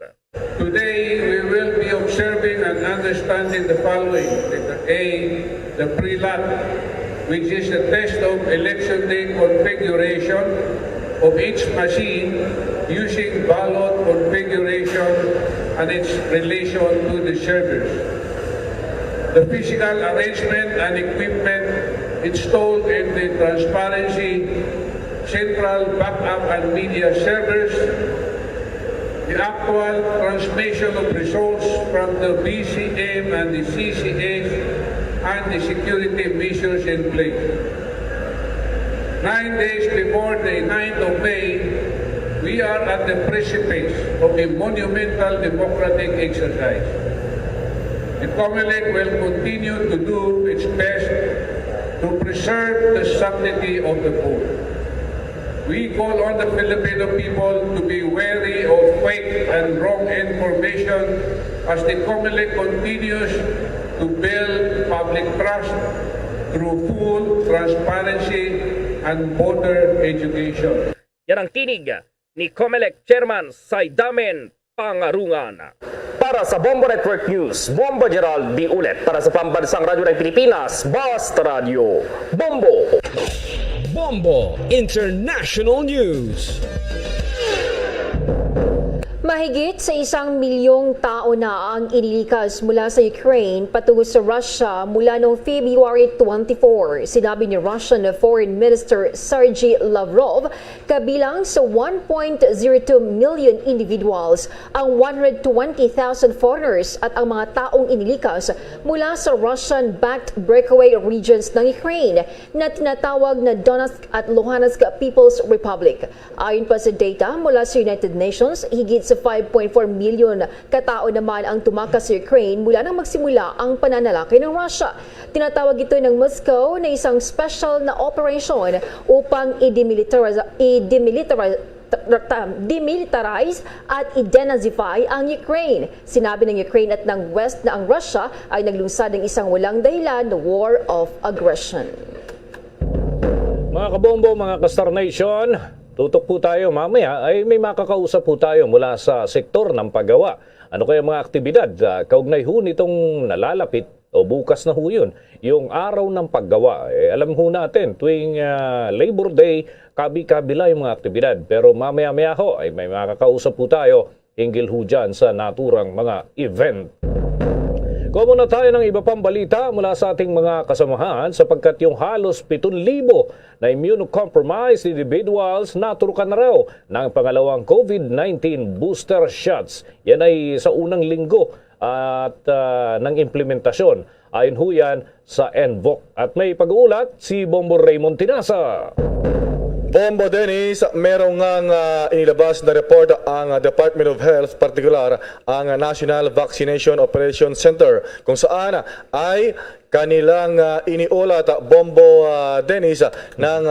Today, we will be observing and understanding the following. A, the pre-lot, which is a test of election day configuration of each machine using ballot configuration and its relation to the servers. The physical arrangement and equipment installed in the transparency, central backup and media servers, the actual transmission of results from the BCM and the CCS, and the security measures in place. 9 days before the 9th of May, we are at the precipice of a monumental democratic exercise. The COMELEC will continue to do its best to preserve the sanctity of the vote. We call on the Filipino people to be wary of fake and wrong information as the COMELEC continues to build public trust through full transparency and voter education. Yan ang tinig ni COMELEC Chairman Saidamen Pangarungan. Para sa Bombo Network News, Bombo Gerald D. Ulet. Para sa Pambansang Radyo ng Pilipinas, Basta Radio, Bombo! Bombo International News. Mahigit sa 1 milyong tao na ang inilikas mula sa Ukraine patungo sa Russia mula noong February 24. Sinabi ni Russian Foreign Minister Sergei Lavrov, kabilang sa 1.02 million individuals ang 120,000 foreigners at ang mga taong inilikas mula sa Russian-backed breakaway regions ng Ukraine na tinatawag na Donetsk at Luhansk People's Republic. Ayon pa sa data mula sa United Nations, higit sa 5.4 milyon katao naman ang tumakas sa Ukraine mula nang magsimula ang pananalaki ng Russia. Tinatawag ito ng Moscow na isang special na operation upang demilitarize at i-denazify ang Ukraine. Sinabi ng Ukraine at ng West na ang Russia ay naglunsad ng isang walang dahilan na war of aggression. Mga kabombo, mga ka-Star Nation, tutok po tayo mamaya ay may makakausap po tayo mula sa sektor ng paggawa. Ano kaya mga aktibidad kaugnay ho nitong nalalapit o bukas na ho yun, yung araw ng paggawa. Alam ho natin, tuwing Labor Day, kabi-kabila yung mga aktibidad. Pero mamaya-maya ho ay may makakausap po tayo hinggil ho dyan sa naturang mga event. Kumo na tayo ng iba pang balita mula sa ating mga kasamahan sapagkat yung halos 7,000 na immunocompromised individuals naturukan na raw ng pangalawang COVID-19 booster shots. Yan ay sa unang linggo at ng implementasyon. Ayon ho yan sa NVOC. At may pag-uulat si Bombo Raymond Tinasa. Bombo Dennis, merong inilabas na report ang Department of Health, particular ang National Vaccination Operation Center, kung saan ay kanilang iniulat, Bombo Dennis, ng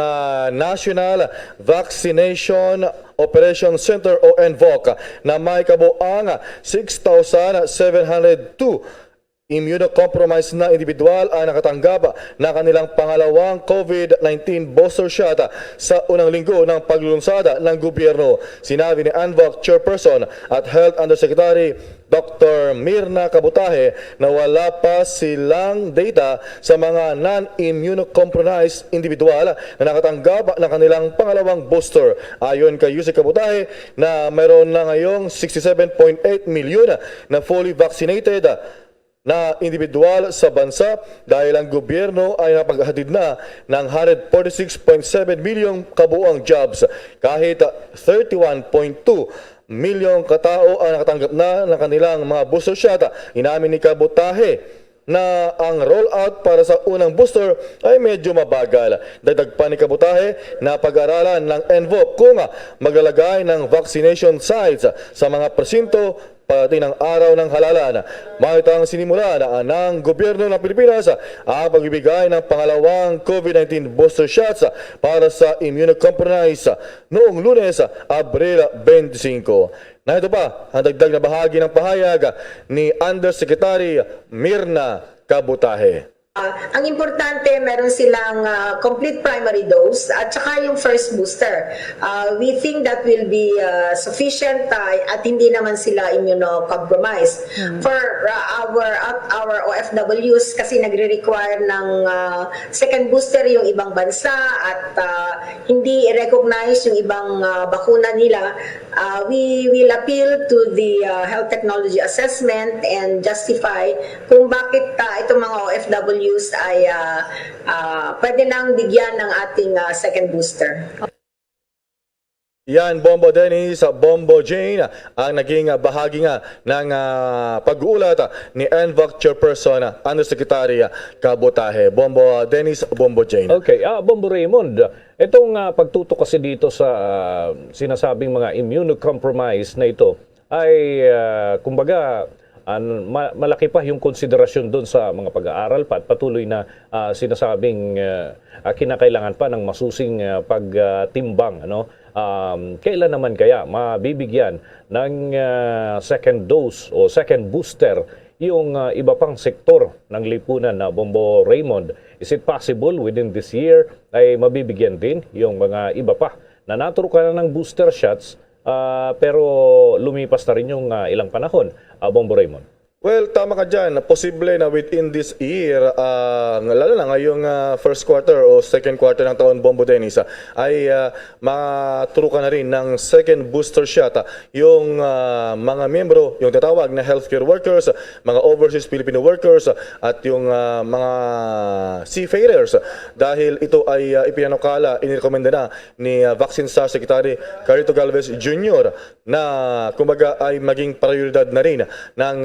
National Vaccination Operation Center o NVOC na may kabuang 6,702 immunocompromised na individual ang nakatanggap na kanilang pangalawang COVID-19 booster shot sa unang linggo ng paglulunsad ng gobyerno. Sinabi ni ANVOC Chairperson at Health Undersecretary Dr. Mirna Kabutahe na wala pa silang data sa mga non-immunocompromised individual na nakatanggap ng kanilang pangalawang booster. Ayon kay Yusek Kabutahe na mayroon na ngayong 67.8 milyon na fully vaccinated na individual sa bansa dahil ang gobyerno ay napaghatid na ng 146.7 milyong kabuang jobs. Kahit 31.2 milyong katao ang nakatanggap na ng kanilang mga booster shot. Inamin ni Kabutahe na ang rollout para sa unang booster ay medyo mabagal. Dagdag pa ni Kabutahe na pag-aralan ng NVOC kung maglalagay ng vaccination sites sa mga presinto pati ng araw ng halalan. Mahitang sinimula ng gobyerno ng Pilipinas ang pagbibigay ng pangalawang COVID-19 booster shots para sa immunocompromised noong Lunes, Abril 25. Na ito pa ang dagdag na bahagi ng pahayag ni Undersecretary Mirna Kabutahe. Ang importante, meron silang complete primary dose at saka yung first booster. We think that will be sufficient at hindi naman sila immunocompromised. For our OFWs, kasi nagre-require ng second booster yung ibang bansa at hindi i-recognize yung ibang bakuna nila, we will appeal to the health technology assessment and justify kung bakit itong mga OFW ay pwede nang bigyan ng ating second booster. Yan, Bombo Dennis, Bombo Jane, ang naging bahagi nga ng pag-uulat ni NVOC Chairperson, Undersecretary Kabutahe. Bombo Dennis, Bombo Jane. Okay, Bombo Raymond, itong pagtutok kasi dito sa sinasabing mga immunocompromised na ito ay kumbaga malaki pa yung konsiderasyon doon sa mga pag-aaral pa at patuloy na sinasabing kinakailangan pa ng masusing pagtimbang. Kailan naman kaya mabibigyan ng second dose o second booster yung iba pang sektor ng lipunan na Bombo Raymond? Is it possible within this year ay mabibigyan din yung mga iba pa na naturukan ng booster shots pero lumipas na rin yung ilang panahon, Bombo Raymond? Well, tama ka dyan. Posible na within this year, lalo na ngayong first quarter o second quarter ng taon, Bombo Dennis, ay maturukan na rin ng second booster shot yung mga miyembro, yung tatawag na healthcare workers, mga overseas Filipino workers, at yung mga seafarers. Dahil ito ay ipinanukala, inirekomenda na ni Vaccine Star Secretary Carito Galvez Jr. na kumbaga ay maging prioridad na rin ng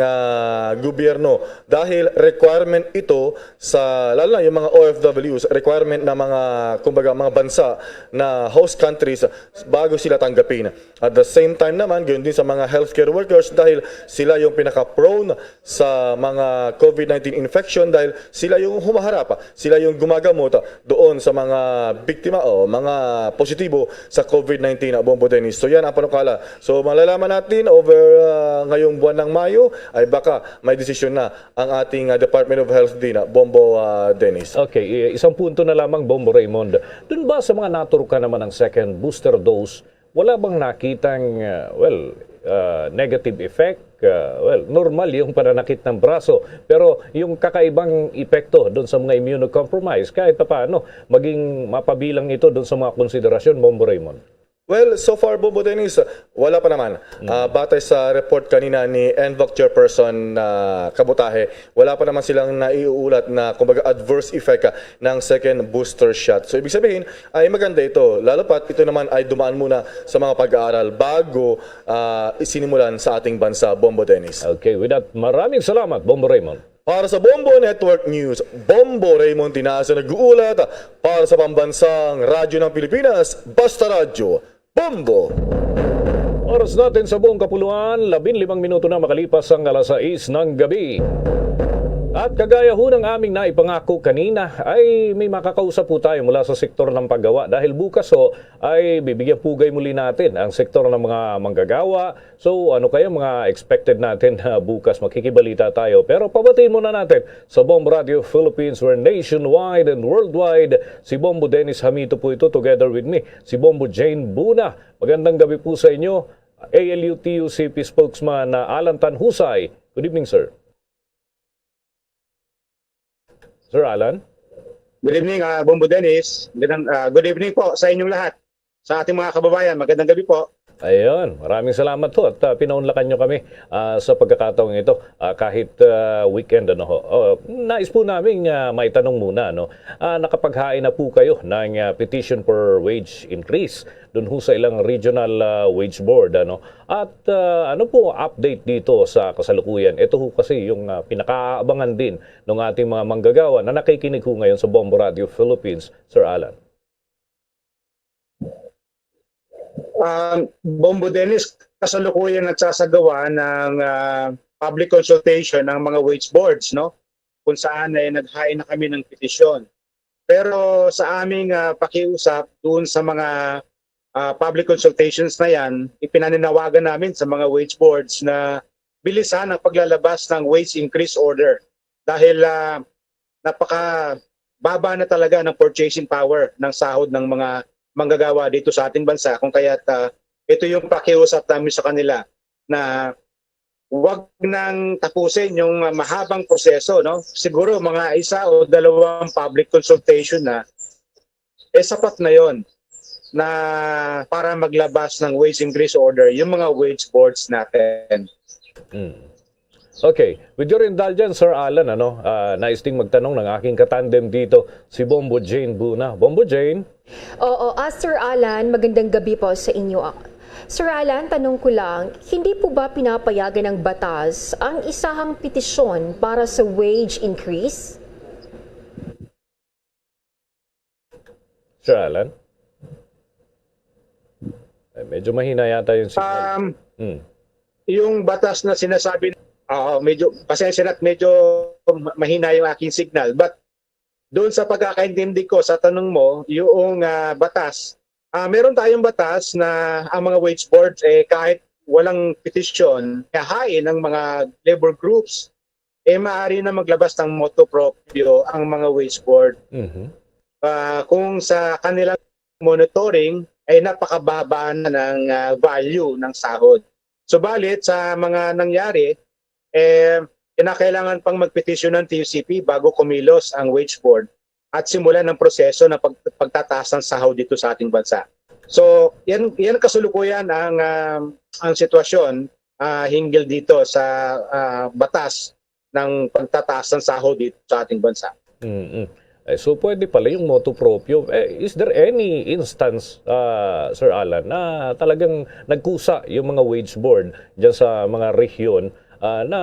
gobyerno dahil requirement ito sa lalo na yung mga OFWs, requirement na mga kumbaga mga bansa na host countries bago sila tanggapin. At the same time naman ganoon din sa mga healthcare workers dahil sila yung pinaka-prone sa mga COVID-19 infection dahil sila yung humaharap, sila yung gumagamot doon sa mga biktima o mga positibo sa COVID-19 na Bombo Dennis. So yan ang panukala. So malalaman natin over ngayong buwan ng Mayo ay baka may desisyon na ang ating Department of Health din, Bombo Dennis. Okay, isang punto na lamang, Bombo Raymond. Doon ba sa mga naturukan naman ng second booster dose, wala bang nakitang negative effect? Normal yung pananakit ng braso. Pero yung kakaibang epekto doon sa mga immunocompromised, kahit pa paano, maging mapabilang ito doon sa mga konsiderasyon, Bombo Raymond? Well, so far, Bobo Dennis, wala pa naman. Batay sa report kanina ni NVOC Chairperson Kabutahe, wala pa naman silang naiulat na kumbaga adverse effect ng second booster shot. So, ibig sabihin, ay maganda ito. Lalo pat ito naman ay dumaan muna sa mga pag-aaral bago isinimulan sa ating bansa, Bombo Dennis. Okay, with that, maraming salamat, Bombo Raymond. Para sa Bombo Network News, Bombo Raymond Tinaasa nag-uulat para sa pambansang radyo ng Pilipinas, Basta Radyo, Bombo! Oras natin sa buong kapuluan, 15 minuto na makalipas ang alas 6 ng gabi. At kagaya ho ng aming naipangako kanina, ay may makakausap po tayo mula sa sektor ng paggawa. Dahil bukas ho, ay bibigyan pugay muli natin ang sektor ng mga manggagawa. So ano kaya mga expected natin na bukas makikibalita tayo. Pero pabatiin muna natin sa Bombo Radio Philippines, where nationwide and worldwide, si Bombo Dennis Hamito po ito together with me, si Bombo Jane Buna. Magandang gabi po sa inyo, ALU-TUCP spokesman na Alan Tanhusay. Good evening, sir. Sir Alan? Good evening, Bombo Dennis. Good evening po sa inyong lahat. Sa ating mga kababayan, magandang gabi po. Ayun, maraming salamat po at pinaunlakan nyo kami sa pagkakataong ito kahit weekend. Nais po namin may tanong muna. Nakapaghain na po kayo ng petition for wage increase doon ho sa ilang regional wage board. At ano po update dito sa kasalukuyan? Ito ho kasi yung pinakaabangan din ng ating mga manggagawa na nakikinig ho ngayon sa Bombo Radio Philippines, Sir Alan. Bombo Dennis, kasalukuyan nagsasagawa ng public consultation ng mga wage boards, no? Kung saan ay naghain na kami ng petisyon. Pero sa aming pakiusap doon sa mga public consultations na yan, ipinananawagan namin sa mga wage boards na bilisan ang paglalabas ng wage increase order. Dahil napaka-baba na talaga ng purchasing power ng sahod ng mga manggagawa dito sa ating bansa, kung kaya't ito yung pakiusap namin sa kanila na huwag nang tapusin yung mahabang proseso, no? Siguro mga 1 o 2 public consultation na sapat na yon na para maglabas ng wage increase order yung mga wage boards natin. Okay, with your indulgence, Sir Alan, nais ding magtanong ng aking katandem dito, si Bombo Jane Buna. Bombo Jane? Oo, Sir Alan, magandang gabi po sa inyo. Sir Alan, tanong ko lang, hindi po ba pinapayagan ng batas ang isahang petisyon para sa wage increase? Sir Alan? Medyo mahina yata yung signal. Yung batas na sinasabi, medyo pasensya na at medyo mahina yung aking signal. But doon sa pagkakaintindi ko sa tanong mo, yung batas, meron tayong batas na ang mga wage boards kahit walang petisyon, hahain ng mga labor groups, maaari na maglabas ng motu proprio ang mga wage board. Kung sa kanilang monitoring ay napakababa na ng value ng sahod. Subalit sa mga nangyari, kinakailangan pang magpetisyon ng TUCP bago kumilos ang wage board at simulan ng proseso ng pagtataas ng sahod dito sa ating bansa. So, yan kasulukuyan ang sitwasyon hinggil dito sa batas ng pagtataas ng sahod dito sa ating bansa. So, pwede pala yung motu proprio. Is there any instance, Sir Alan, na talagang nagkusa yung mga wage board dyan sa mga rehiyon na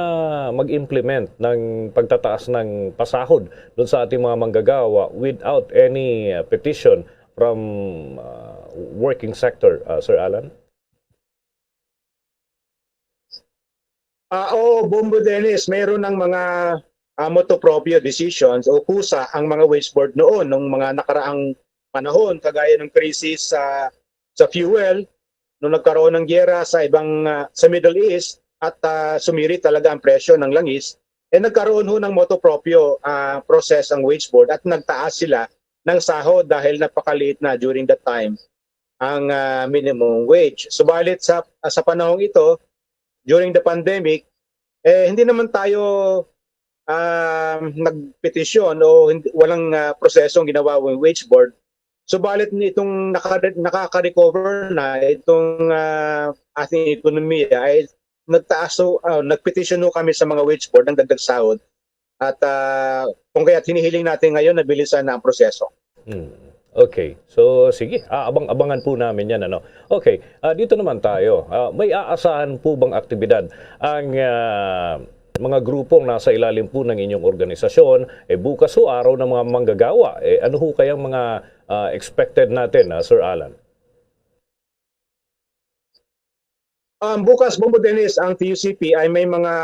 mag-implement ng pagtataas ng pasahod doon sa ating mga manggagawa without any petition from working sector, Sir Alan? Bombo Dennis, mayroon ng mga motu proprio decisions o kusa ang mga wage board noon nung mga nakaraang panahon, kagaya ng krisis sa fuel, nung nagkaroon ng gyera sa sa Middle East, at sumiri talaga ang presyo ng langis, nagkaroon ho ng motu proprio process ang wage board at nagtaas sila ng sahod dahil napakaliit na during that time ang minimum wage. Subalit sa panahong ito, during the pandemic, hindi naman tayo nagpetisyon o walang prosesong ginawa ng wage board. Subalit nitong nakaka-recover na itong ating ekonomiya ay nagpetisyon kami sa mga wage board ng dagdag sahod at kung kaya hinihiling natin ngayon na bilisan na ang proseso. Okay. So, sige. Abangan po namin yan. Ano? Okay. Dito naman tayo. May aasahan po bang aktibidad ang mga grupong nasa ilalim po ng inyong organisasyon? Bukas ho, araw ng mga manggagawa. Ano ho kayang mga expected natin, Sir Alan? Bukas, Bombo Dennis, ang TUCP ay may mga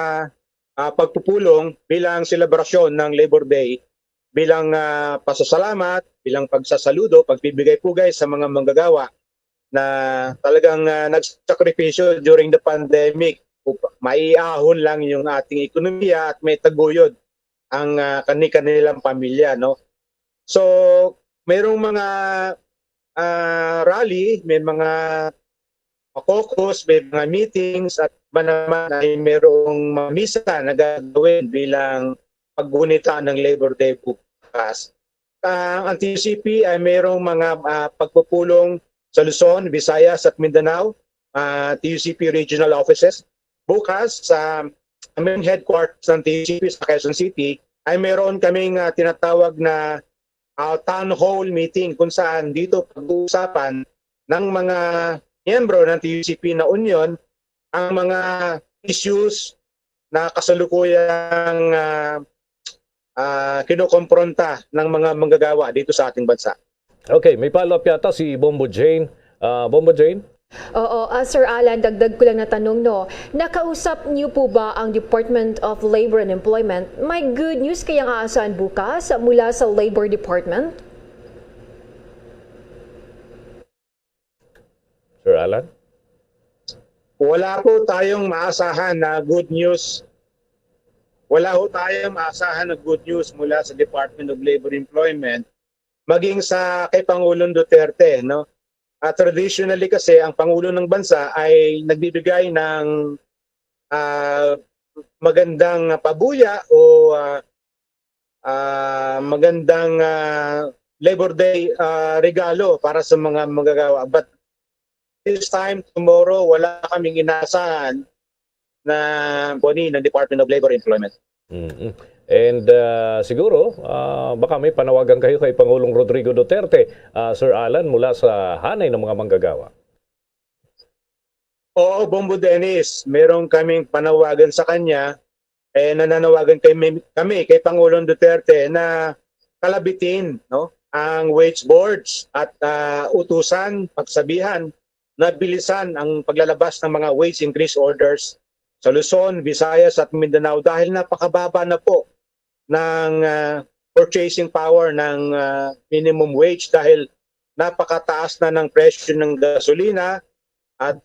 pagpupulong bilang selebrasyon ng Labor Day, bilang pasasalamat, bilang pagsasaludo, pagbibigay-pugay sa mga manggagawa na talagang nagsakripisyo during the pandemic. Maiahon lang yung ating ekonomiya at may taguyod ang kanilang pamilya. No? So, mayroong mga rally, may mga caucus, may mga meetings at naman ay mayroong misa na gagawin bilang paggunita ng Labor Day bukas. Ang TUCP ay mayroong mga pagpupulong sa Luzon, Visayas at Mindanao, TUCP regional offices. Bukas sa main headquarters ng TUCP sa Quezon City ay mayroon kaming tinatawag na town hall meeting kung saan dito pag-uusapan ng mga miyembro ng TUCP na union ang mga issues na kasalukuyang kinokompronta ng mga manggagawa dito sa ating bansa. Okay, may follow-up yata si Bombo Jane. Bombo Jane? Oo, Sir Alan, dagdag ko lang na tanong, no. Nakausap niyo po ba ang Department of Labor and Employment? May good news kayang aasahan bukas mula sa Labor Department? Sir Alan? Wala po tayong maasahan na good news. Wala po tayong maasahan na good news mula sa Department of Labor and Employment maging sa kay Pangulong Duterte, no? Traditionally kasi ang Pangulo ng bansa ay nagbibigay ng magandang pabuya o magandang Labor Day regalo para sa mga manggagawa. But this time, tomorrow, wala kaming inaasahan na boni ng Department of Labor and Employment. And siguro, baka may panawagan kayo kay Pangulong Rodrigo Duterte, Sir Alan, mula sa hanay ng mga manggagawa. Oo, Bombo Dennis, meron kaming panawagan sa kanya, nananawagan kami kay Pangulong Duterte na kalabitin, no, ang wage boards at utusan, pagsabihan na bilisan ang paglalabas ng mga wage increase orders sa Luzon, Visayas at Mindanao dahil napakababa na po ng purchasing power ng minimum wage dahil napakataas na ng presyo ng gasolina at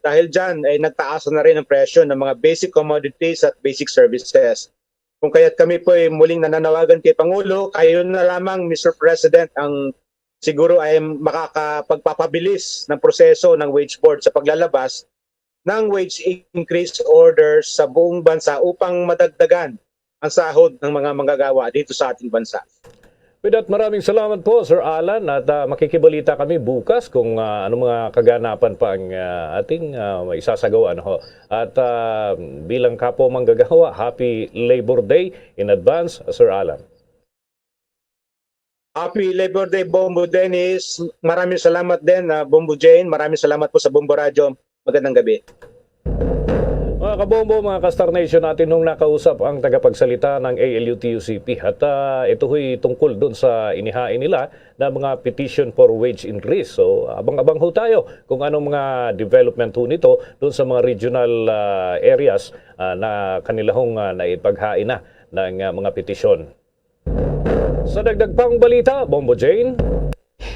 dahil dyan ay nagtaas na rin ang presyo ng mga basic commodities at basic services. Kung kaya't kami po ay muling nananawagan kay Pangulo, kayo na lamang Mr. President ang siguro ay makakapagpapabilis ng proseso ng wage board sa paglalabas ng wage increase orders sa buong bansa upang madagdagan ang sahod ng mga manggagawa dito sa ating bansa. With that, maraming salamat po, Sir Alan, at makikibalita kami bukas kung ano mga kaganapan pa ang ating maisasagawa. No? At bilang kapo manggagawa, Happy Labor Day in advance, Sir Alan. Happy Labor Day, Bombo Dennis. Maraming salamat din, Bombo Jane. Maraming salamat po sa Bombo Radio. Magandang gabi. Mga kabombo, mga ka-Star Nation, natin nung nakausap ang tagapagsalita ng ALU-TUCP at ito ho'y tungkol dun sa inihain nila na mga petition for wage increase. So abang-abang ho tayo kung anong mga development ho nito dun sa mga regional areas na kanila hong naipaghain na ng mga petisyon. Sa dagdag pang balita, Bombo Jane.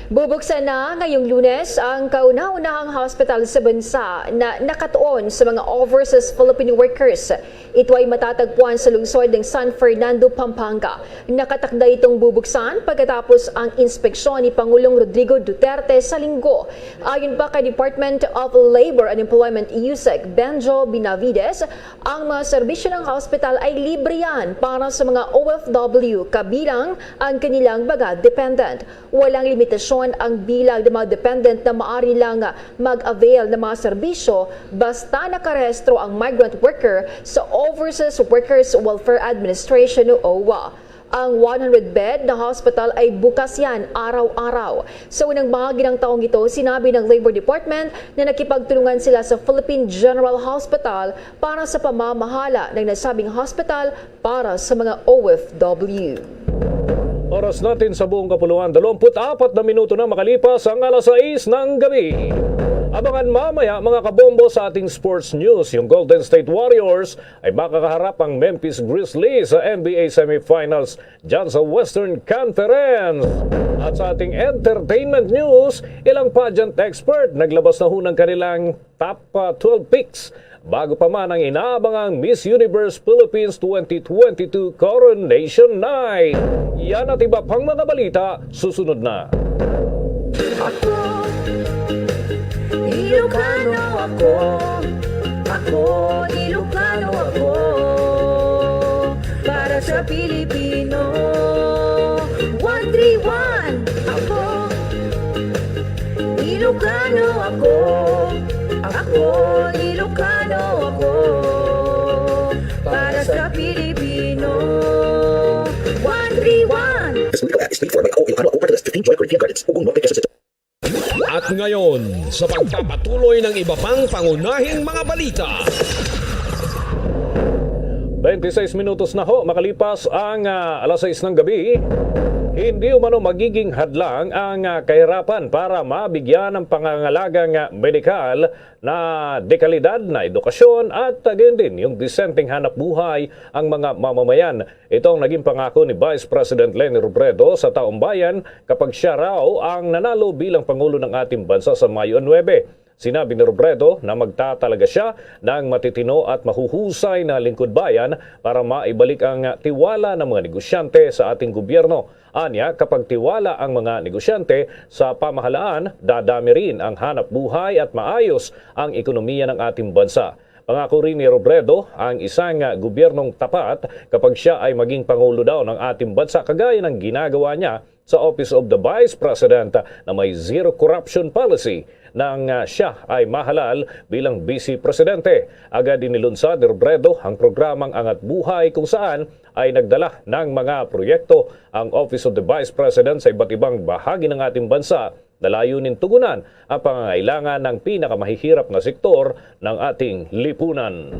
Bubuksan na ngayong Lunes ang kauna-unahang hospital sa bansa na nakatuon sa mga overseas Filipino workers. Ito ay matatagpuan sa lungsod ng San Fernando, Pampanga. Nakatakda itong bubuksan pagkatapos ang inspeksyon ni Pangulong Rodrigo Duterte sa linggo. Ayon pa kay Department of Labor and Employment USEC, Benjo Benavides, ang mga serbisyo ng hospital ay libre yan para sa mga OFW kabilang ang kanilang baga dependent. Walang limitasyon restriksyon ang bilang ng mga dependent na maaari lang mag-avail ng mga serbisyo basta nakarehistro ang migrant worker sa Overseas Workers Welfare Administration o OWA. Ang 100-bed na hospital ay bukas yan araw-araw. Sa unang bahagi ng taong ito, sinabi ng Labor Department na nakipagtulungan sila sa Philippine General Hospital para sa pamamahala ng nasabing hospital para sa mga OFW. Oras natin sa buong kapuluan, 24 na minuto na makalipas ang alas 6 ng gabi. Abangan mamaya mga kabombo sa ating sports news. Yung Golden State Warriors ay makakaharap ang Memphis Grizzlies sa NBA semifinals dyan sa Western Conference. At sa ating entertainment news, ilang pageant expert naglabas na ho ng kanilang top 12 picks bago pa man ang inaabangang Miss Universe Philippines 2022 Coronation Night. Yan at iba pang mga balita, susunod na. Ilocano ako, Ilocano ako, para sa Pilipino. 131 ako, Ilocano ako, Ilocano ako, para sa Pilipino. 131. At ngayon, sa pagpapatuloy ng iba pang pangunahing mga balita. 26 minutos na ho, makalipas ang alas 6 ng gabi. Hindi umano magiging hadlang ang kahirapan para mabigyan ng pangangalagang medikal na dekalidad na edukasyon at gayon din yung disenteng hanap buhay ang mga mamamayan. Ito ang naging pangako ni Vice President Leni Robredo sa taong bayan kapag siya raw ang nanalo bilang Pangulo ng ating bansa sa Mayo 9. Sinabi ni Robredo na magtatalaga siya ng matitino at mahuhusay na lingkod bayan para maibalik ang tiwala ng mga negosyante sa ating gobyerno. Anya, kapag tiwala ang mga negosyante sa pamahalaan, dadami rin ang hanap buhay at maayos ang ekonomiya ng ating bansa. Pangako rin ni Robredo ang isang gobyernong tapat kapag siya ay maging Pangulo daw ng ating bansa kagaya ng ginagawa niya sa Office of the Vice President na may zero corruption policy nang siya ay mahalal bilang Vice Presidente. Agad inilunsad ni Robredo ang programang Angat Buhay kung saan ay nagdala ng mga proyekto ang Office of the Vice President sa iba't ibang bahagi ng ating bansa na layunin tugunan ang pangangailangan ng pinakamahihirap na sektor ng ating lipunan.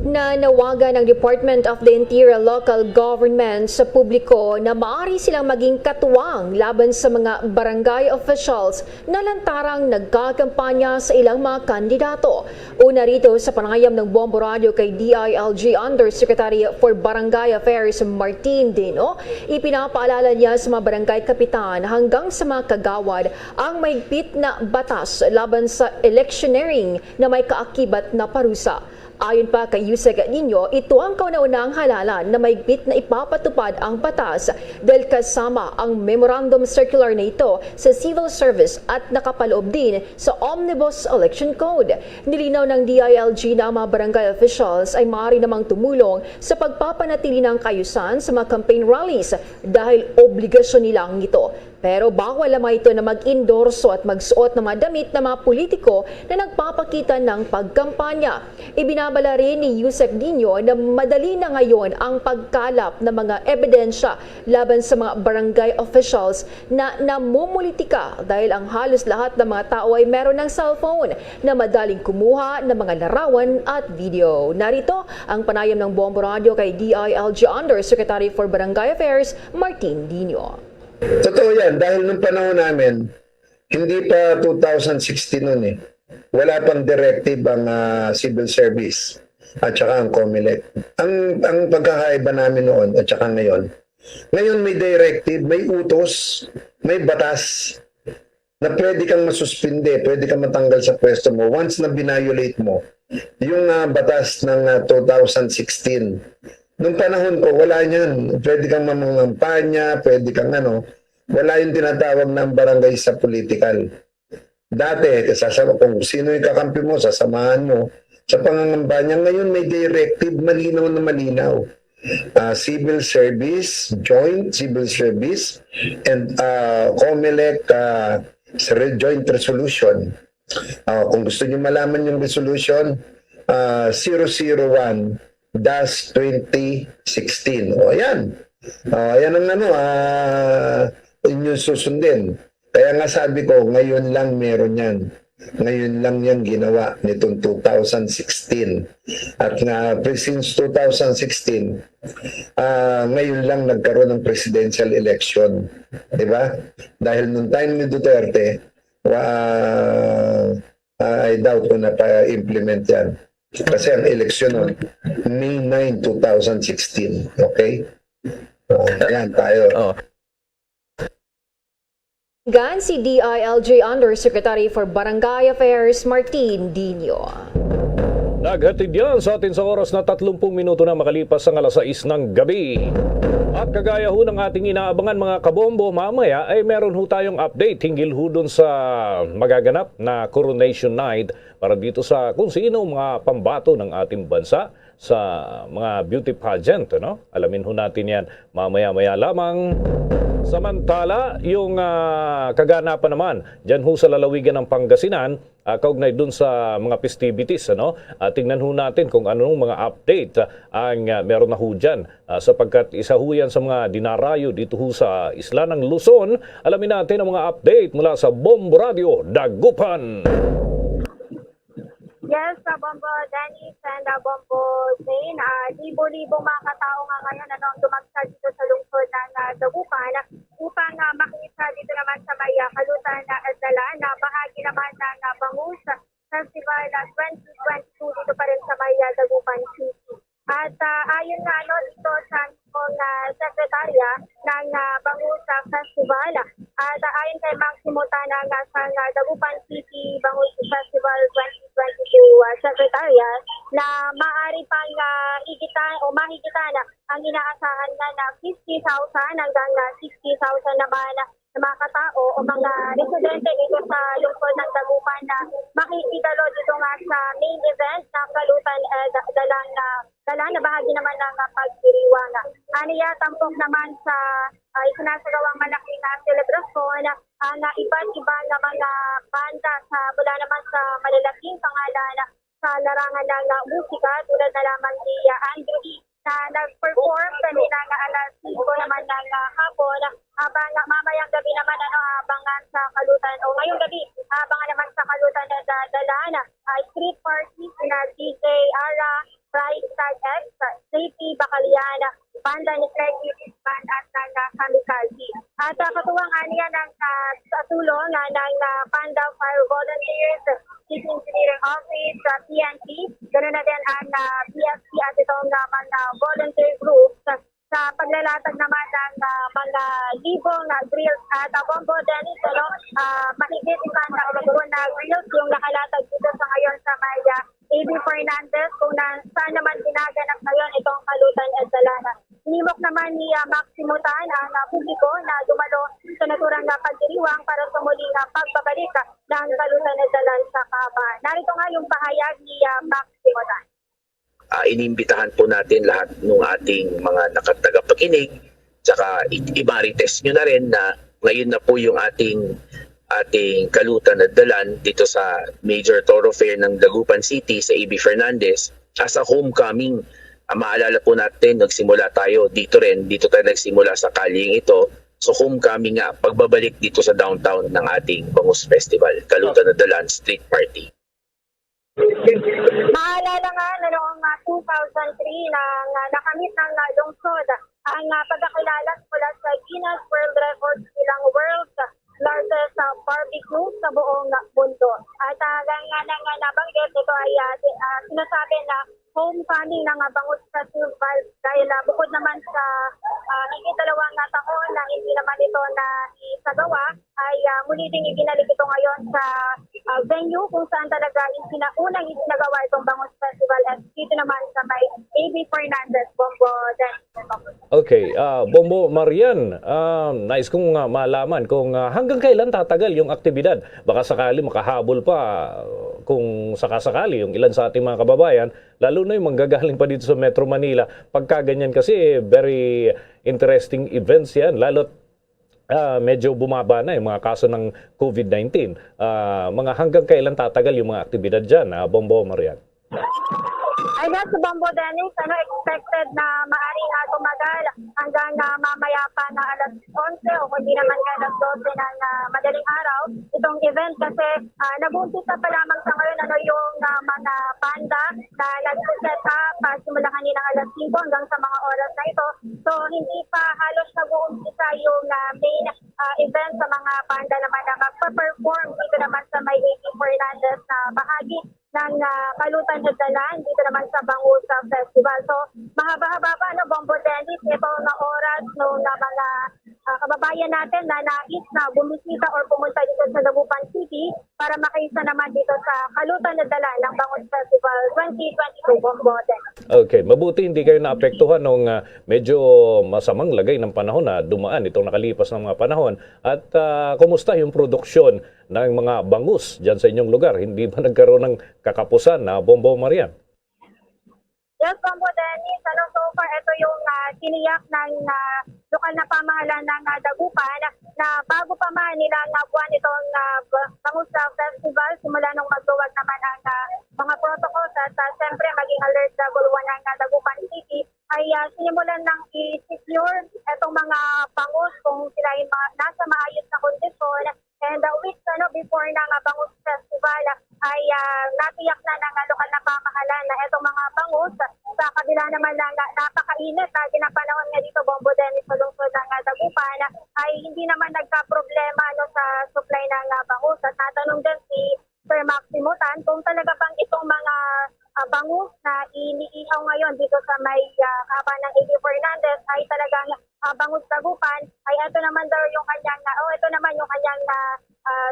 Nanawagan ng Department of the Interior Local Government sa publiko na maaari silang maging katuwang laban sa mga barangay officials na lantarang nagkakampanya sa ilang mga kandidato. Una rito sa panayam ng Bombo Radio kay DILG Undersecretary for Barangay Affairs Martin Dino, ipinapaalala niya sa mga barangay kapitan hanggang sa mga kagawad ang mahigpit na batas laban sa electioneering na may kaakibat na parusa. Ayon pa kay Yusek Nino, ito ang kauna-unahang halalan na mahigpit na ipapatupad ang batas dahil kasama ang memorandum circular na ito sa civil service at nakapaloob din sa Omnibus Election Code. Nilinaw ng DILG na mga barangay officials ay maaari namang tumulong sa pagpapanatili ng kaayusan sa mga campaign rallies dahil obligasyon nilang ito. Pero bawal lamang ito na mag-endorso at magsuot ng mga damit ng mga politiko na nagpapakita ng pagkampanya. Ibinabala rin ni Yusek Nino na madali na ngayon ang pagkalap ng mga ebidensya laban sa mga barangay officials na namumulitika dahil ang halos lahat ng mga tao ay meron ng cellphone na madaling kumuha ng mga larawan at video. Narito ang panayam ng Bombo Radio kay DILG Undersecretary for Barangay Affairs, Martin Dino. Totoo yan, dahil nung panahon namin, hindi pa 2016 nun eh. Wala pang directive ang civil service at saka ang COMELEC. Ang pagkakaiba namin noon at saka ngayon may directive, may utos, may batas na pwede kang masuspinde, pwede kang matanggal sa pwesto mo once na binayolate mo yung batas ng 2016. Nung panahon ko, wala niyan. Pwede kang mamangampanya, pwede kang wala yung tinatawag ng barangay sa political. Dati, kung sino yung kakampi mo, sasamahan mo. Sa pangangampanya, ngayon may directive, malinaw na malinaw. civil service, joint civil service, and COMELEC joint resolution. Kung gusto niyo malaman yung resolution, 001-2016. Ayan. Ayan ang inyong susundin. Kaya nga sabi ko, ngayon lang meron yan. Ngayon lang yan ginawa nitong 2016. At nga, since 2016, ngayon lang nagkaroon ng presidential election. Diba? Dahil nung time ni Duterte, I doubt kung napa-implement yan. Kasi ang eleksyon nun, May 9, 2016. Okay? Ayan tayo. Gan si DILG Undersecretary for Barangay Affairs Martin Dino. Naghatid yan sa atin sa oras na 30 minuto na makalipas ang alas 6 ng gabi. At kagaya ho ng ating inaabangan mga kabombo, mamaya ay meron ho tayong update hinggil ho dun sa magaganap na Coronation Night para dito sa kung sino mga pambato ng ating bansa sa mga beauty pageant. No? Alamin ho natin yan mamaya-maya lamang. Samantala, yung kaganapan naman dyan ho sa lalawigan ng Pangasinan, kaugnay dun sa mga festivities, tingnan ho natin kung anong mga update ang meron na ho dyan, sapagkat isa ho yan sa mga dinarayo dito ho sa isla ng Luzon. Alamin natin ang mga update mula sa Bombo Radio Dagupan. Yes, Bombo Dennis and Bombo Jane. Libo-libong mga katao nga ngayon ang dumagsad dito sa lungsod ng Dagupan upang makita dito naman sa may kalutan na Dala na bahagi naman ng Bangus Festival 2022 dito pa rin sa may Dagupan City. At ayon nga dito sa sekretarya ng Bangus Festival at ayon kay Maximo Tanang sa Dagupan City Bangus Festival 2022 Secretariat na maaari pang higitan o mahigitan ang inaasahan na 50,000 hanggang 60,000 naman na mga katao o mga residente dito sa lungsod ng Dagupan na makikidalo dito nga sa main event ng kalutan Dala na bahagi naman ng pagdiriwang. Aniya tampok naman sa isinasagawang malaking selebrasyon ang iba't ibang mga banda mula naman sa malalaking pangalan sa larangan ng musika tulad na lamang ni Andrew E. na nag-perform kanina ng alas 5 naman ng hapon habang mamayang gabi naman abangan sa kalutan o ngayong gabi abangan naman sa kalutan na Dala street party na DJ Ara, Pride Tag X, Safety Bacaliana, banda ni Craig Band at ng Kamikaze. At katuwang aniya ng tulong ng Panda Fire Volunteers, City Engineering Office, PNP, ganoon na din ang PFC at itong mga volunteer groups sa paglalatag naman ng mga libong grills at Bombo Dennis, mahigit isang libong na grills yung nakalatag dito sa ngayon sa may A.B. Fernandez kung saan naman ginaganap ngayon itong kalutan at Dalana. Inimok naman ni Maximo Tan ang publiko na dumalo sa naturang pagdiriwang para sa muling pagbabalik ng kalutan at Dalan sa Cava. Narito nga yung pahayag ni Maximo Tan. Inimbitahan po natin lahat ng ating mga nakatagapakinig, tsaka i-marites nyo na rin na ngayon na po yung ating kalutan at Dalan dito sa major thoroughfare ng Dagupan City sa A.B. Fernandez as a homecoming. Maalala po natin, nagsimula tayo dito tayo nagsimula sa kalyeng ito. So homecoming nga, pagbabalik dito sa downtown ng ating Bangus Festival, Kalutan at Dalan Street Party. Maalala nga na noong 2003 nang nakamit ng lungsod ang pagkakilala mula sa Guinness World Records bilang world's largest barbecue sa buong mundo. At hanggang nabanggit ito ay sinasabi na homecoming ng Bangus Festival dahil bukod naman sa higit 2 taon na hindi naman ito na isagawa ay muli ding ibinalik ito ngayon sa venue kung saan talaga unang isinagawa itong Bangus Festival at dito naman sa may A.B. Fernandez Bombo. Okay, Bombo Marian, nais kong malaman kung hanggang kailan tatagal yung aktibidad. Baka sakali makahabol pa kung sakasakali yung ilan sa ating mga kababayan, lalo na yung manggagaling pa dito sa Metro Manila, pagka ganyan kasi very interesting events yan, lalo't medyo bumaba na yung mga kaso ng COVID-19. Mga hanggang kailan tatagal yung mga aktibidad dyan, Bombo Marian? Ay nga sa Bombo Dennis, expected na maaaring tumagal hanggang mamaya pa na alas 11 o kundi naman alas 12 ng madaling araw. Itong event kasi nag-uumpisa pa lamang sa ngayon yung mga banda na nag-set up simula kaninang alas 5 hanggang sa mga oras na ito. So hindi pa halos nag-uumpisa yung main event sa mga banda naman na magpa-perform dito naman sa may A.P. Fernandez na bahagi ng Kalutan at Dalan dito naman sa Bangusa Festival. So, mahaba-haba pa, Bombo Dennis, ito na oras ng mga kababayan natin na nais na bumisita or pumunta dito sa Dagupan City para makaisa naman dito sa Kalutan at Dalan ng Bangusa Festival 2022, Bombo Dennis. Okay, mabuti hindi kayo naapektuhan ng medyo masamang lagay ng panahon na dumaan itong nakalipas ng mga panahon. At kumusta yung produksyon ng mga bangus dyan sa inyong lugar? Hindi ba nagkaroon ng kakapusan na Bombo Marian? Yes, Bombo Dennis. So far, ito yung tiniyak ng lokal na pamahalaan ng Dagupan na bago pa man nilang buwan itong Bangusa Festival, simula nung magduwag naman ang mga protocols at siyempre maging alert level 1 ng Dagupan City, ay sinimulan ng i-secure itong mga bangus kung sila ay nasa maayos na kondisyon. And weeks before ng Bangus Festival ay natiyak na ng lokal na pamahalaan na itong mga bangus sa kabila naman ng napakainit na ginapanahon nga dito, Bombo Dennis, sa lungsod ng Dagupan, ay hindi naman nagka-problema sa supply ng bangus. At natanong din si Sir Maximo Tan kung talaga bang itong mga bangus na iniihaw ngayon dito sa may kahaban ng A.P. Fernandez ay talagang bangus Dagupan, ay ito naman daw yung kanyang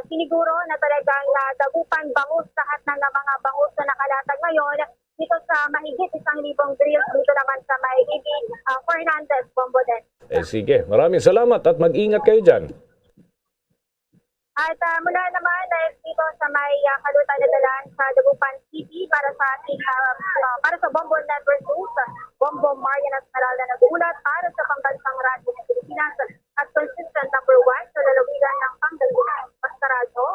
siniguro na talagang Dagupan bangus lahat ng mga bangus na nakalatag ngayon dito sa mahigit 1,000 grills dito naman sa may A.P. Fernandez, Bombo Den. Sige, maraming salamat at mag-ingat kayo dyan. At mula naman dito sa may Kalutan na Dalan sa Dagupan City para sa Bombo Network News, Bombo Marian at Malala nag-uulat para sa Pambansang Radyo ng Pilipinas at consistent number 1 sa lalawigan ng Pangasinan. Basta Radyo,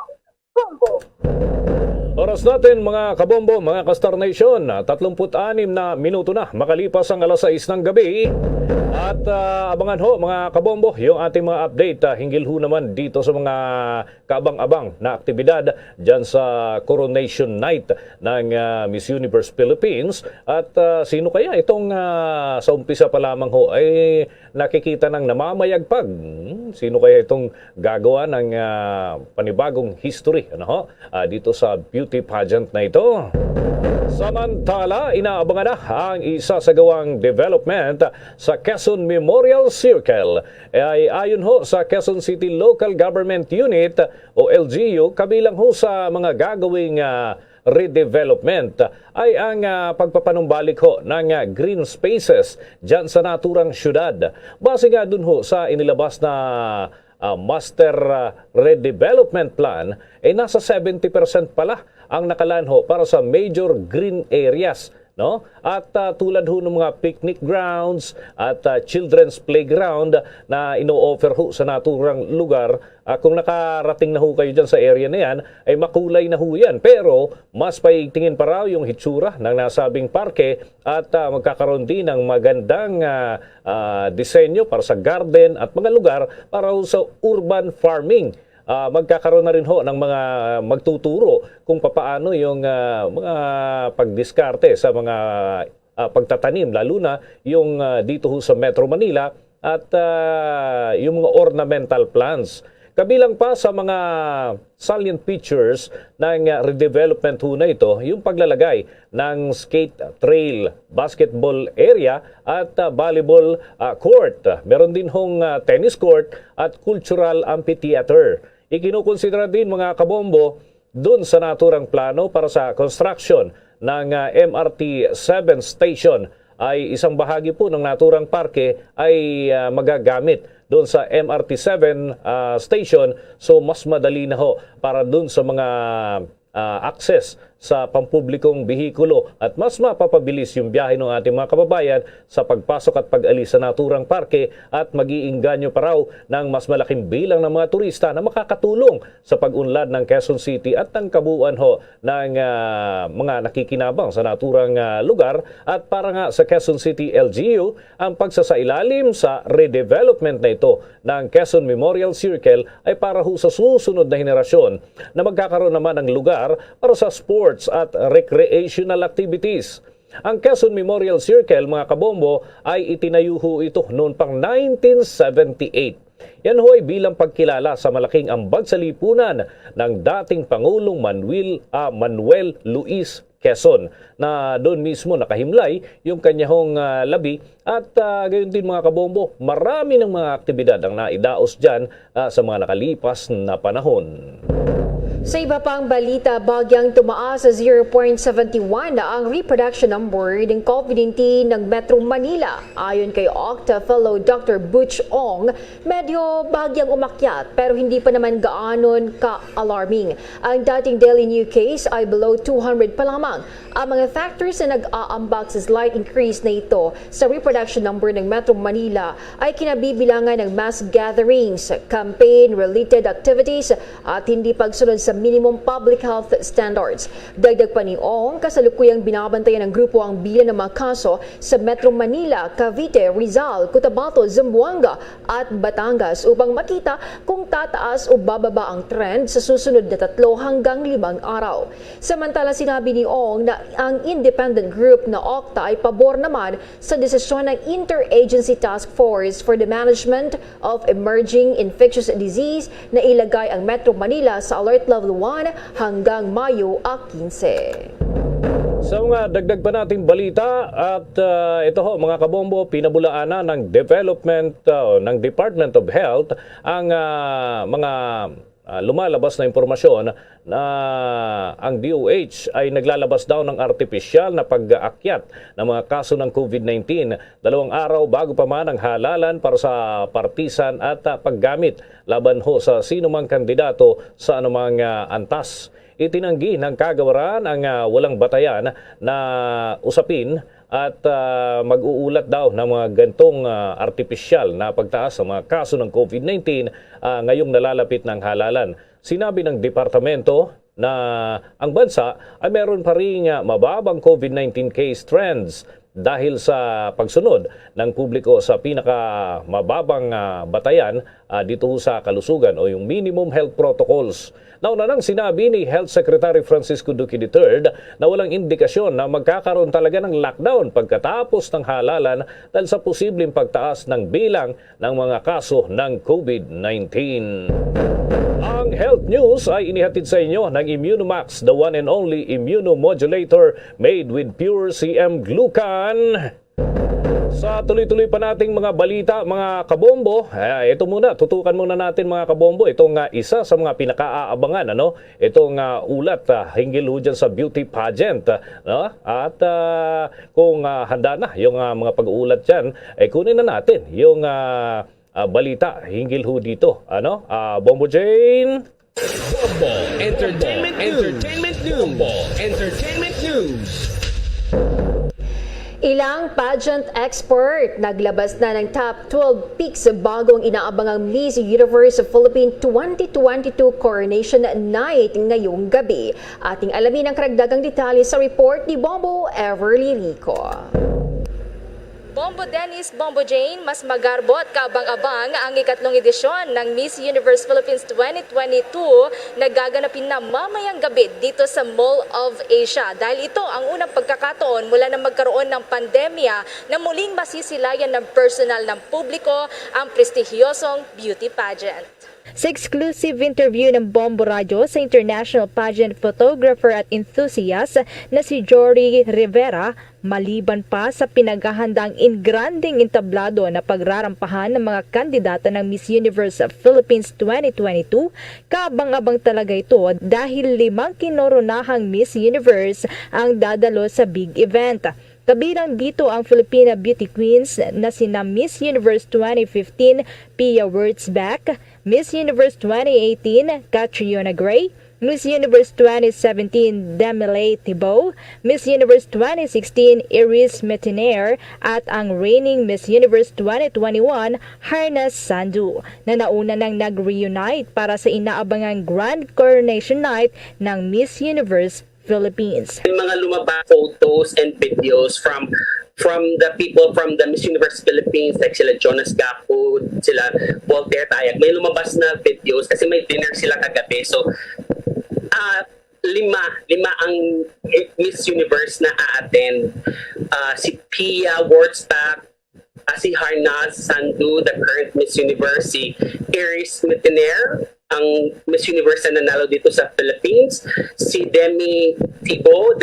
Bombo. Oras natin mga kabombo, mga Kastar Nation, 36 na minuto na makalipas ang alas 6 ng gabi. At abangan ho mga kabombo yung ating mga update hinggil ho naman dito sa mga kaabang-abang na aktibidad dyan sa Coronation Night ng Miss Universe Philippines. At sino kaya itong sa umpisa pa lamang ho ay nakikita ng namamayagpag? Sino kaya itong gagawa ng panibagong history dito sa beauty pageant na ito? Samantala, inaabangan na ang isa sa gawang development sa Quezon Memorial Circle. Ay ayon ho sa Quezon City Local Government Unit o LGU, kabilang ho sa mga gagawing redevelopment ay ang pagpapanumbalik ho ng green spaces dyan sa naturang syudad. Base nga dun ho sa inilabas na Master Redevelopment Plan, ay nasa 70% pala ang nakalaan ho para sa major green areas. At tulad ho ng mga picnic grounds at children's playground na ino-offer ho sa naturang lugar, kung nakarating na ho kayo dyan sa area na yan, ay makulay na ho yan. Pero mas paigtingin pa raw yung hitsura ng nasabing parke at magkakaroon din ng magandang disenyo para sa garden at mga lugar para ho sa urban farming. Magkakaroon na rin ho ng mga magtuturo kung papaano yung mga pagdiskarte sa mga pagtatanim, lalo na yung dito ho sa Metro Manila at yung mga ornamental plants. Kabilang pa sa mga salient features ng redevelopment ho na ito, yung paglalagay ng skate trail, basketball area at volleyball court. Meron din hong tennis court at cultural amphitheater. Ikinukonsidera din mga kabombo doon sa naturang plano para sa construction ng MRT 7 station ay isang bahagi po ng naturang parke ay magagamit doon sa MRT 7 station. So mas madali na ho para doon sa mga access sa pampublikong bihikulo at mas mapapabilis yung biyahe ng ating mga kababayan sa pagpasok at pag-alis sa naturang parke at mag-iinganyo pa raw ng mas malaking bilang ng mga turista na makakatulong sa pag-unlad ng Quezon City at ng kabuuan ho ng mga nakikinabang sa naturang lugar. At para nga sa Quezon City LGU, ang pagsasailalim sa redevelopment na ito ng Quezon Memorial Circle ay para ho sa susunod na henerasyon na magkakaroon naman ng lugar para sa sports at recreational activities. Ang Quezon Memorial Circle, mga kabombo, ay itinayo ho ito noon pang 1978. Yan ho ay bilang pagkilala sa malaking ambag sa lipunan ng dating Pangulong Manuel Luis Quezon, na doon mismo nakahimlay yung kanyang labi. At gayon din, mga kabombo, marami ng mga aktibidad ang naidaos dyan sa mga nakalipas na panahon. Sa iba pang balita, bagyang tumaas sa 0.71 ang reproduction number ng COVID-19 ng Metro Manila. Ayon kay Octa Fellow Dr. Butch Ong, medyo bagyang umakyat pero hindi pa naman gaanon ka-alarming. Ang dating daily new case ay below 200 pa lamang. Ang mga factors na nag-aambak sa slight increase na ito sa reproduction number ng Metro Manila ay kinabibilangan ng mass gatherings, campaign-related activities at hindi pagsunod sa minimum public health standards. Dagdag pa ni Ong, kasalukuyang binabantayan ng grupo ang bilang ng mga kaso sa Metro Manila, Cavite, Rizal, Cotabato, Zamboanga at Batangas upang makita kung tataas o bababa ang trend sa susunod na 3 hanggang 5 araw. Samantala, sinabi ni Ong na ang independent group na Octa ay pabor naman sa desisyon ng Interagency Task Force for the Management of Emerging Infectious Disease na ilagay ang Metro Manila sa Alert Level 1 hanggang Mayo 15. Sa mga dagdag pa nating balita at ito ho, mga kabombo, pinabulaanan ng ng Department of Health ang mga lumalabas na impormasyon na ang DOH ay naglalabas daw ng artipisyal na pag-aakyat ng mga kaso ng COVID-19 2 araw bago pa man ang halalan para sa partisan at paggamit laban ho sa sinumang kandidato sa anumang antas. Itinanggi ng kagawaran ang walang batayan na usapin at mag-uulat daw ng mga gantong artipisyal na pagtaas sa mga kaso ng COVID-19 ngayong nalalapit ng halalan. Sinabi ng departamento na ang bansa ay meron pa rin mababang COVID-19 case trends dahil sa pagsunod ng publiko sa pinakamababang batayan dito sa kalusugan o yung minimum health protocols. Nauna nang sinabi ni Health Secretary Francisco Duque III na walang indikasyon na magkakaroon talaga ng lockdown pagkatapos ng halalan dahil sa posibleng pagtaas ng bilang ng mga kaso ng COVID-19. Ang health news ay inihatid sa inyo ng Immunomax, the one and only immunomodulator made with pure CM glucan. Sa tuloy-tuloy pa nating mga balita, mga kabombo, ito muna, tutukan muna natin, mga kabombo, itong isa sa mga pinaka-aabangan, itong ulat hinggil ho dyan sa beauty pageant. At kung handa na yung mga pag-uulat dyan, kunin na natin yung balita hinggil ho dito. Bombo Jane? Bombo Entertainment News. Ilang pageant expert naglabas na ng top 12 picks bago ang inaabangang Miss Universe Philippines 2022 Coronation Night ngayong gabi. Ating alamin ang karagdagang detalye sa report ni Bombo Everly Rico. Bombo Dennis, Bombo Jane, mas magarbot kabang-abang ang ikatlong edisyon ng Miss Universe Philippines 2022 na gaganapin na mamayang gabi dito sa Mall of Asia. Dahil ito ang unang pagkakataon mula na magkaroon ng pandemya na muling masisilayan ng personal ng publiko ang prestigyosong beauty pageant. Sa exclusive interview ng Bombo Radio sa international pageant photographer at enthusiast na si Jory Rivera, maliban pa sa pinaghahandang ingranding entablado na pagrarampahan ng mga kandidata ng Miss Universe Philippines 2022, kabang-abang talaga ito dahil 5 kinoronahang Miss Universe ang dadalo sa big event. Kabilang dito ang Filipina Beauty Queens na sina Miss Universe 2015 Pia Wurtzbach, Miss Universe 2018 Catriona Gray, Miss Universe 2017 Demile Thibault, Miss Universe 2016 Iris Metiner at ang reigning Miss Universe 2021 Harna Sandu na nauna nang nag-reunite para sa inaabangang Grand Coronation Night ng Miss Universe Philippines. May mga lumabas photos and videos from the people from the Miss Universe Philippines, like sila Jonas Gapo, sila Voltaire Tayag. May lumabas na videos kasi may dinner sila kagabi. So, lima ang Miss Universe na a-attend. Si Pia Wurtzbach, si Harnaz Sandu, the current Miss Universe, si Iris Metiner, ang Miss Universe na nanalo dito sa Philippines, si Demile Thibault,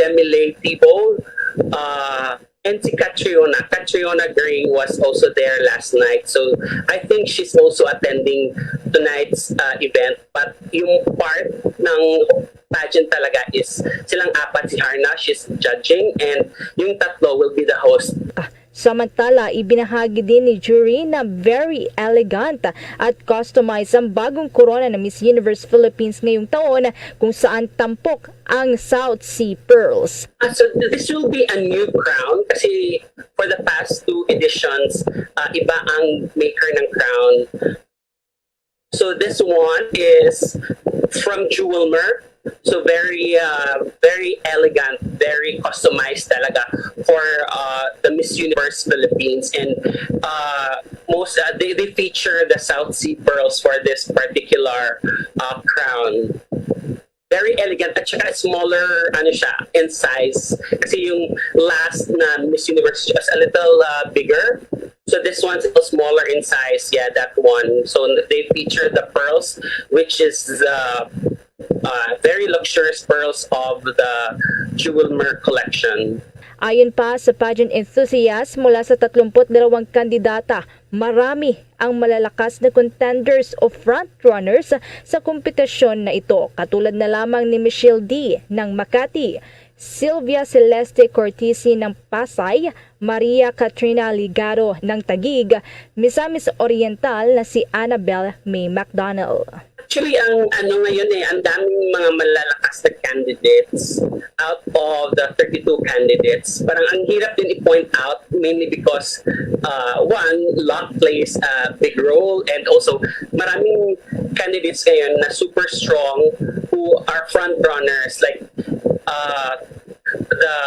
and si Catriona Gray was also there last night. So I think she's also attending tonight's event. But yung part ng pageant talaga is silang apat, si Harna, she's judging, and yung tatlo will be the host. Samantala, ibinahagi din ni jury na very elegant at customized ang bagong corona ng Miss Universe Philippines ngayong taon kung saan tampok ang South Sea Pearls. So this will be a new crown kasi for the past two editions, iba ang maker ng crown. So this one is from Jewelmer. So very elegant, very customized talaga for the Miss Universe Philippines, and they feature the South Sea Pearls for this particular crown. Very elegant at saka smaller siya in size kasi yung last na Miss Universe was a little bigger. So this one's a little smaller in size, yeah, that one. So they feature the pearls, which is very luxurious pearls of the Jewelmer collection. Ayon pa sa pageant enthusiasts, mula sa 32 kandidata, marami ang malalakas na contenders o frontrunners sa kompetisyon na ito, katulad na lamang ni Michelle D. ng Makati, Sylvia Celeste Cortisi ng Pasay, Maria Katrina Ligado ng Taguig, Misamis Oriental na si Annabelle May McDonald. Actually, ang ngayon ang daming mga malalakas na candidates out of the 32 candidates. Parang ang hirap din i-point out mainly because one, luck plays a big role, and also maraming candidates ngayon na super strong who are front runners, like the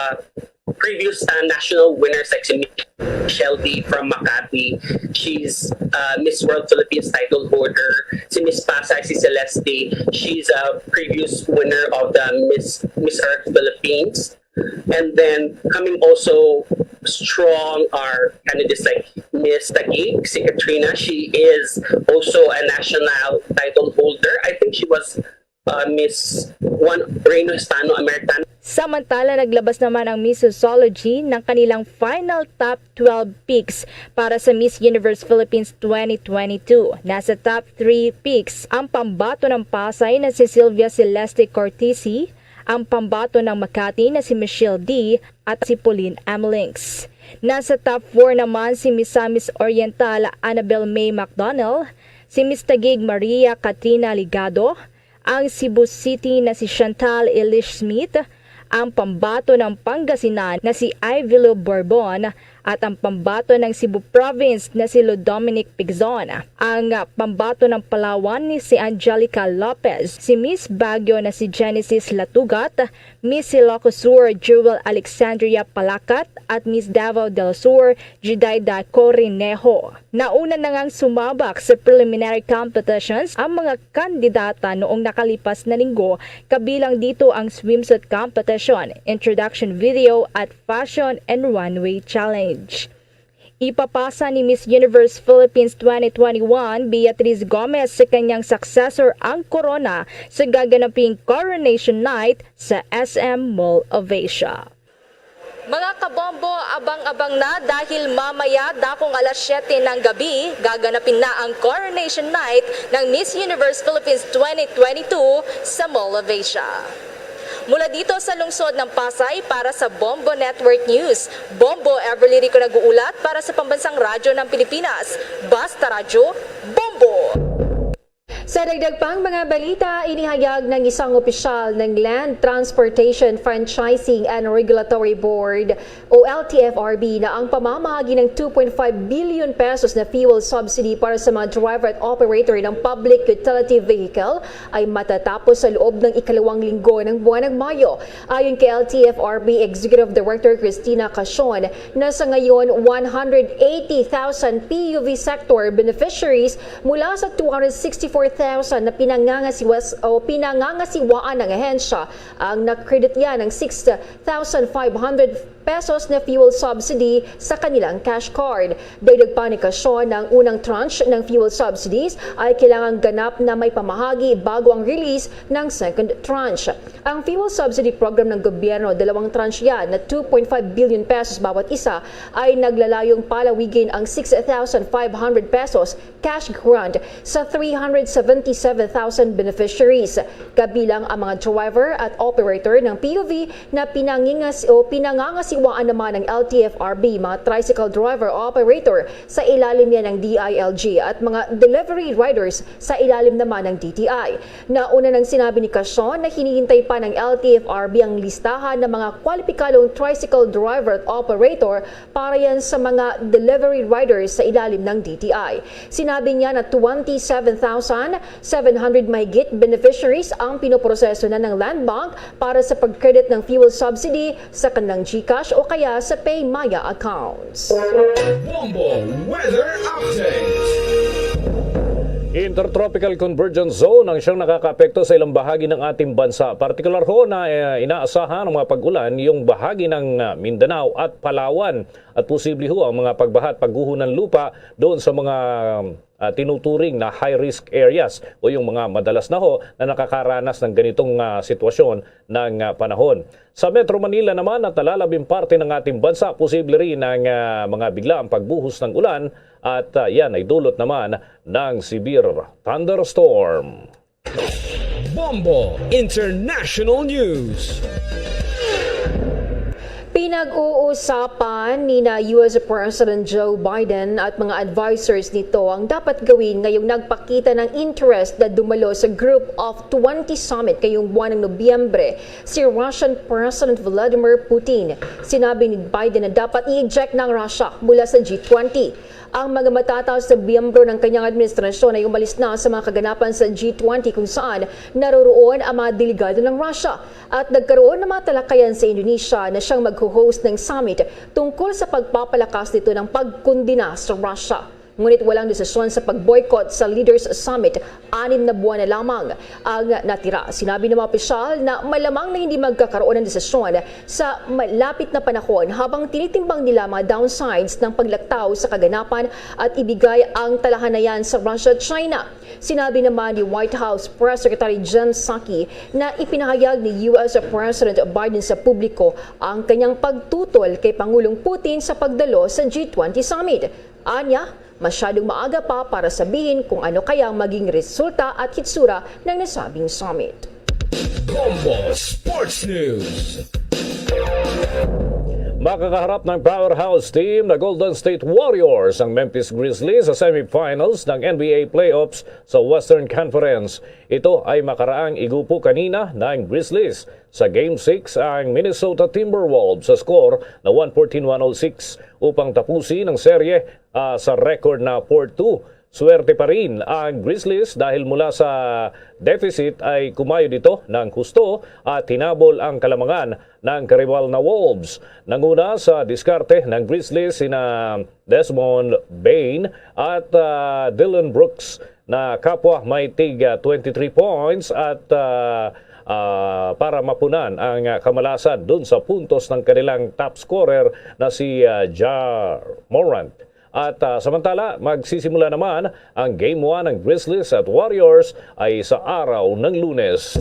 previous national winners like si Michelle D. from Makati. She's Miss World Philippines title holder. Si Miss Pasay, si Celeste, she's a previous winner of the Miss Earth Philippines. And then coming also strong are candidates like Miss Taguig, si Katrina. She is also a national title holder. I think she was Miss Reino Hispano Americano. Samantala, naglabas naman ang Miss Sociology ng kanilang final top 12 picks para sa Miss Universe Philippines 2022. Nasa top 3 picks ang pambato ng Pasay na si Sylvia Celeste Cortisi, ang pambato ng Makati na si Michelle D. at si Pauline Amlinks. Nasa top 4 naman si Misamis Oriental Annabelle May McDonald, si Miss Taguig Maria Katrina Ligado, ang Cebu City na si Chantal Elish Smith, ang pambato ng Pangasinan na si Ivilo Bourbon at ang pambato ng Cebu Province na si Dominic Pigzon. Ang pambato ng Palawan ni si Angelica Lopez, si Miss Baguio na si Genesis Latugat, Miss Ilocos Sur Jewel Alexandria Palacat at Miss Davao del Sur Judaida Corinejo. Nauna na ngang sumabak sa preliminary competitions ang mga kandidata noong nakalipas na linggo, kabilang dito ang swimsuit competition, introduction video at fashion and runway challenge. Ipapasa ni Miss Universe Philippines 2021 Beatriz Gomez sa kanyang successor ang corona sa gaganaping Coronation Night sa SM Mall of Asia. Mga kabombo, abang-abang na dahil mamaya dakong alas 7 ng gabi, gaganapin na ang Coronation Night ng Miss Universe Philippines 2022 sa Mall of Asia. Mula dito sa lungsod ng Pasay para sa Bombo Network News, Bombo Everly Rico nag-uulat para sa Pambansang Radyo ng Pilipinas. Basta Radyo, Bombo! Sa dagdag pang mga balita, inihayag ng isang opisyal ng Land Transportation Franchising and Regulatory Board o LTFRB na ang pamamahagi ng 2.5 billion pesos na fuel subsidy para sa mga driver at operator ng public utility vehicle ay matatapos sa loob ng ikalawang linggo ng buwan ng Mayo. Ayon kay LTFRB Executive Director Cristina Casion, na sa ngayon 180,000 PUV sector beneficiaries mula sa 264,000 na pinangangasiwaan ng ahensya ang nakredit yan ng 6,500 pesos na fuel subsidy sa kanilang cash card. Dagdag pa ni Casion, ng unang tranche ng fuel subsidies ay kailangang ganap na may pamahagi bago ang release ng second tranche. Ang fuel subsidy program ng gobyerno, dalawang tranche yan na 2.5 billion pesos bawat isa, ay naglalayong palawigin ang 6,500 pesos cash grant sa 377,000 beneficiaries, kabilang ang mga driver at operator ng PUV na pinangangasiwaan naman ng LTFRB, mga tricycle driver operator sa ilalim yan ng DILG at mga delivery riders sa ilalim naman ng DTI. Nauna nang sinabi ni Casion na hinihintay pa ng LTFRB ang listahan ng mga kwalipikadong tricycle driver at operator para yan sa mga delivery riders sa ilalim ng DTI. Sinabi niya na 27,700 mahigit beneficiaries ang pinoproseso na ng Land Bank para sa pag-credit ng fuel subsidy sa kanilang GCash o kaya sa PayMaya accounts. Bombo Weather Update. Intertropical Convergence Zone ang siyang nakakaapekto sa ilang bahagi ng ating bansa. Partikular ho na inaasahan ng mga pag-ulan yung bahagi ng Mindanao at Palawan at posible ho ang mga pagbaha at pagguho ng lupa doon sa mga tinuturing na high-risk areas o yung mga madalas na ho na nakakaranas ng ganitong sitwasyon ng panahon. Sa Metro Manila naman at nalalabing parte ng ating bansa, posible rin ang mga biglaang pagbuhos ng ulan at yan ay dulot naman ng severe thunderstorm. Bombo International News. Pinag-uusapan ni US President Joe Biden at mga advisors nito ang dapat gawin ngayong nagpakita ng interest na dumalo sa Group of 20 Summit ngayong buwan ng Nobyembre si Russian President Vladimir Putin. Sinabi ni Biden na dapat i-eject ng Russia mula sa G20. Ang mga matataas na miyembro ng kanyang administrasyon ay umalis na sa mga kaganapan sa G20 kung saan naroroon ang mga delegado ng Russia at nagkaroon ng mga talakayan sa Indonesia na siyang mag-host ng summit tungkol sa pagpapalakas nito ng pagkundina sa Russia. Ngunit walang desisyon sa pag-boycott sa Leaders Summit, 6 na buwan na lamang ang natira. Sinabi ng mga opisyal na malamang na hindi magkakaroon ng desisyon sa malapit na panahon habang tinitimbang nila mga downsides ng paglaktaw sa kaganapan at ibigay ang talahanayan sa Russia at China. Sinabi naman ni White House Press Secretary Jen Psaki na ipinahayag ni US President Biden sa publiko ang kanyang pagtutol kay Pangulong Putin sa pagdalo sa G20 Summit. Anya, masyadong maaga pa para sabihin kung ano kaya maging resulta at hitsura ng nasabing summit. Bombo Sports News. Makakaharap ng powerhouse team na Golden State Warriors ang Memphis Grizzlies sa semifinals ng NBA playoffs sa Western Conference. Ito ay makaraang igupo kanina ng Grizzlies. Sa Game 6 ang Minnesota Timberwolves sa score na 114-106 upang tapusin ang serye sa record na 4-2. Swerte pa rin ang Grizzlies dahil mula sa deficit ay kumayo dito ng husto at hinabol ang kalamangan ng karibal na Wolves. Nanguna sa diskarte ng Grizzlies sina Desmond Bane at Dylan Brooks na kapwa may tig 23 points at para mapunan ang kamalasan dun sa puntos ng kanilang top scorer na si Ja Morant. At samantala, magsisimula naman ang Game 1 ng Grizzlies at Warriors ay sa araw ng Lunes.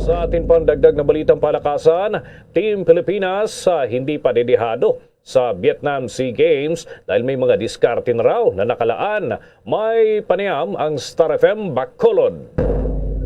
Sa ating pandagdag na balitang palakasan, Team Pilipinas hindi pa dedihado sa Vietnam Sea Games dahil may mga diskarte na raw na nakalaan. May panayam ang Star FM Bacolod.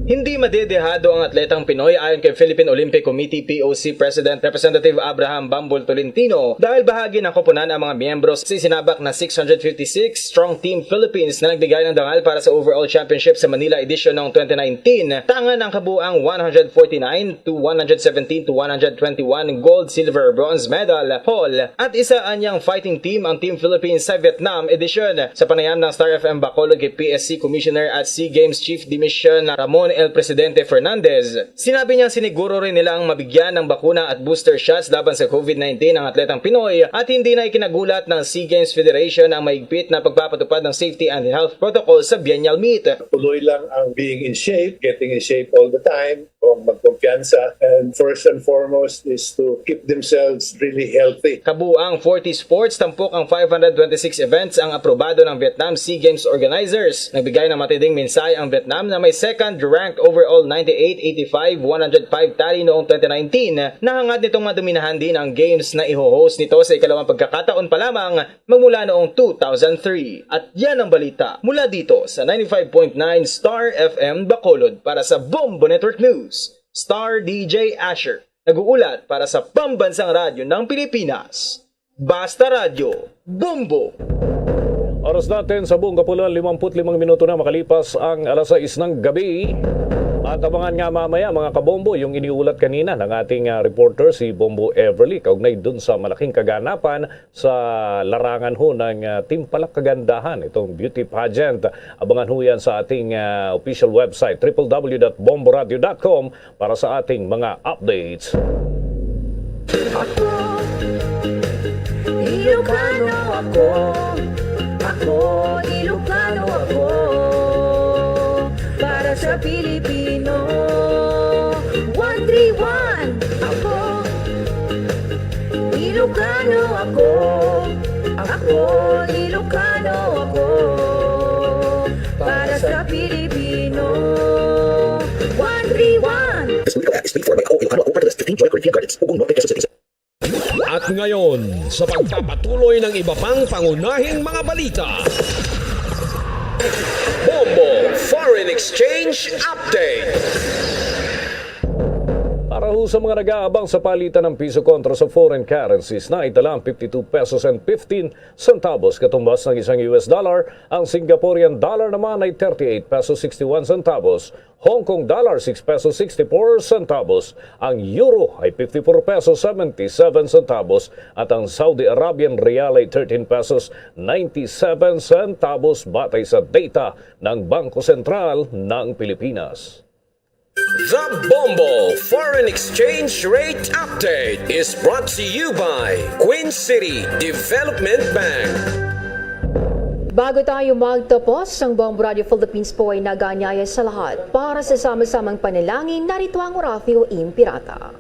Hindi madedehado ang atletang Pinoy ayon kay Philippine Olympic Committee POC President Representative Abraham Bambol Tolentino dahil bahagi ng koponan ang mga miyembro sa sinabak na 656 Strong Team Philippines na nagbigay ng dangal para sa overall championship sa Manila edition noong 2019. Tangan ang kabuang 149 to 117 to 121 gold, silver, bronze medal haul at isa anyang fighting team ang Team Philippines sa Vietnam edition. Sa panayam ng Star FM Bacolod kay PSC Commissioner at SEA Games Chief Dimission Ramon El Presidente Fernandez, sinabi niya siniguro rin nila ang mabigyan ng bakuna at booster shots laban sa COVID-19 ang atletang Pinoy at hindi na ikinagulat ng SEA Games Federation ang maigpit na pagpapatupad ng safety and health protocol sa biennial meet. Tuloy lang ang being in shape, getting in shape all the time, o magkumpiyansa, and first and foremost is to keep themselves really healthy. Kabuang 40 sports, tampok ang 526 events ang aprobado ng Vietnam SEA Games organizers. Nagbigay ng matinding mensahe ang Vietnam na may second rank overall 98, 85, 105 tally noong 2019. Nahangad nitong madominahan din ang games na iho-host nito sa ikalawang pagkakataon pa lamang magmula noong 2003. At yan ang balita mula dito sa 95.9 Star FM Bacolod para sa Bombo Network News. Star DJ Asher, nag-uulat para sa Pambansang Radyo ng Pilipinas. Basta Radyo, Bombo! Oras natin sa buong Kapuluan, 55 minuto na makalipas ang alas 6 ng gabi. At abangan nga mamaya mga kabombo yung iniulat kanina ng ating reporter si Bombo Everly kaugnay dun sa malaking kaganapan sa larangan ho ng Timpalak Kagandahan, itong beauty pageant. Abangan ho yan sa ating official website www.bomboradio.com para sa ating mga updates. Ilocano ako, Ilocano ako, para sa Pilipino. 131 ako, Ilocano ako, Ilocano ako, para sa Pilipino. 131. At ngayon, sa pagpapatuloy ng iba pang pangunahing mga balita, Bombo Foreign Exchange Update. Para ho sa mga nag-aabang sa palitan ng piso kontra sa foreign currencies na itala ang 52 pesos and 15 centavos katumbas ng isang US dollar. Ang Singaporean dollar naman ay 38 pesos 61 centavos. Hong Kong dollar 6 pesos 64 centavos. Ang euro ay 54 pesos 77 centavos. At ang Saudi Arabian rial ay 13 pesos 97 centavos batay sa data ng Bangko Sentral ng Pilipinas. The Bombo Foreign Exchange Rate Update is brought to you by Queen City Development Bank. Bago tayo magtapos, ang Bombo Radio Philippines po ay nag-aanyaya sa lahat para sa sama-samang panalangin. Narito ang Oratio Impirata.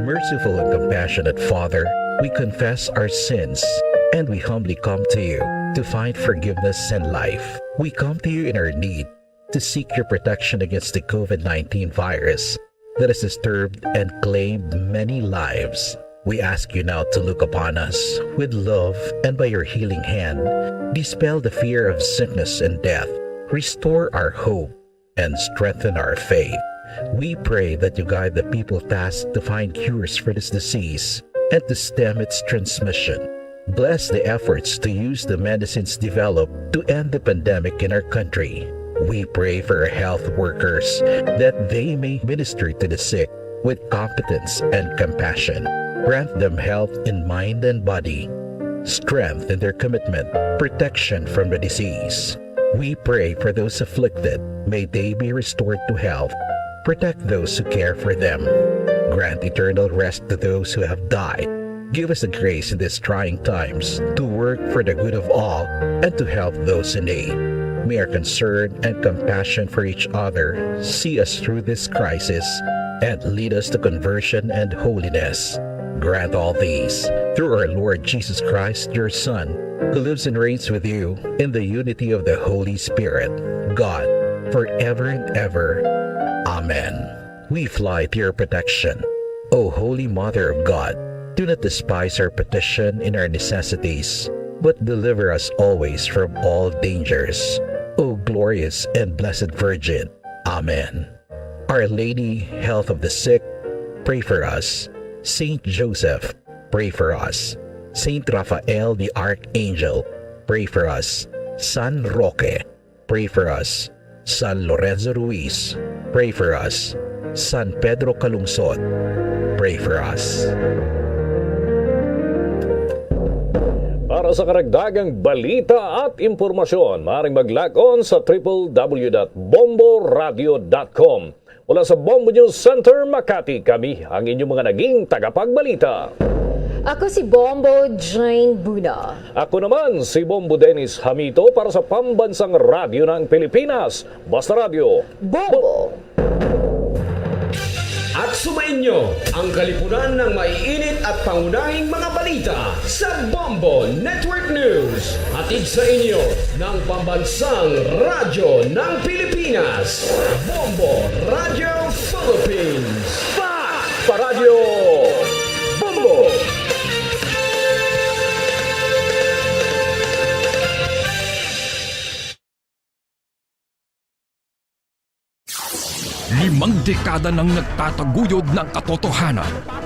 Merciful and compassionate Father, we confess our sins and we humbly come to you to find forgiveness and life. We come to you in our need to seek your protection against the COVID-19 virus that has disturbed and claimed many lives. We ask you now to look upon us with love and by your healing hand, dispel the fear of sickness and death, restore our hope, and strengthen our faith. We pray that you guide the people tasked to find cures for this disease and to stem its transmission. Bless the efforts to use the medicines developed to end the pandemic in our country. We pray for our health workers that they may minister to the sick with competence and compassion. Grant them health in mind and body, strength in their commitment, protection from the disease. We pray for those afflicted. May they be restored to health. Protect those who care for them. Grant eternal rest to those who have died. Give us the grace in these trying times to work for the good of all and to help those in need. May our concern and compassion for each other see us through this crisis and lead us to conversion and holiness. Grant all these through our Lord Jesus Christ, your Son, who lives and reigns with you in the unity of the Holy Spirit, God, forever and ever. Amen. We fly to your protection. O Holy Mother of God, do not despise our petition in our necessities, but deliver us always from all dangers. O glorious and blessed Virgin. Amen. Our Lady, health of the sick, pray for us. Saint Joseph, pray for us. Saint Raphael the Archangel, pray for us. San Roque, pray for us. San Lorenzo Ruiz, pray for us. San Pedro Calungsod, pray for us. Para sa karagdagang balita at impormasyon, maaaring mag-log on sa www.bomboradio.com. Mula sa Bombo News Center, Makati, kami ang inyong mga naging tagapagbalita. Ako si Bombo Jane Buna. Ako naman si Bombo Dennis Hamito para sa Pambansang Radyo ng Pilipinas. Basta Radio. Bombo! At sumainyo ang kalipunan ng maiinit at pangunahing mga balita sa Bombo Network News. Hatid sa inyo ng Pambansang Radyo ng Pilipinas. Bombo Radio Philippines. Paradyo Bombo! Limang dekada nang nagtataguyod ng katotohanan.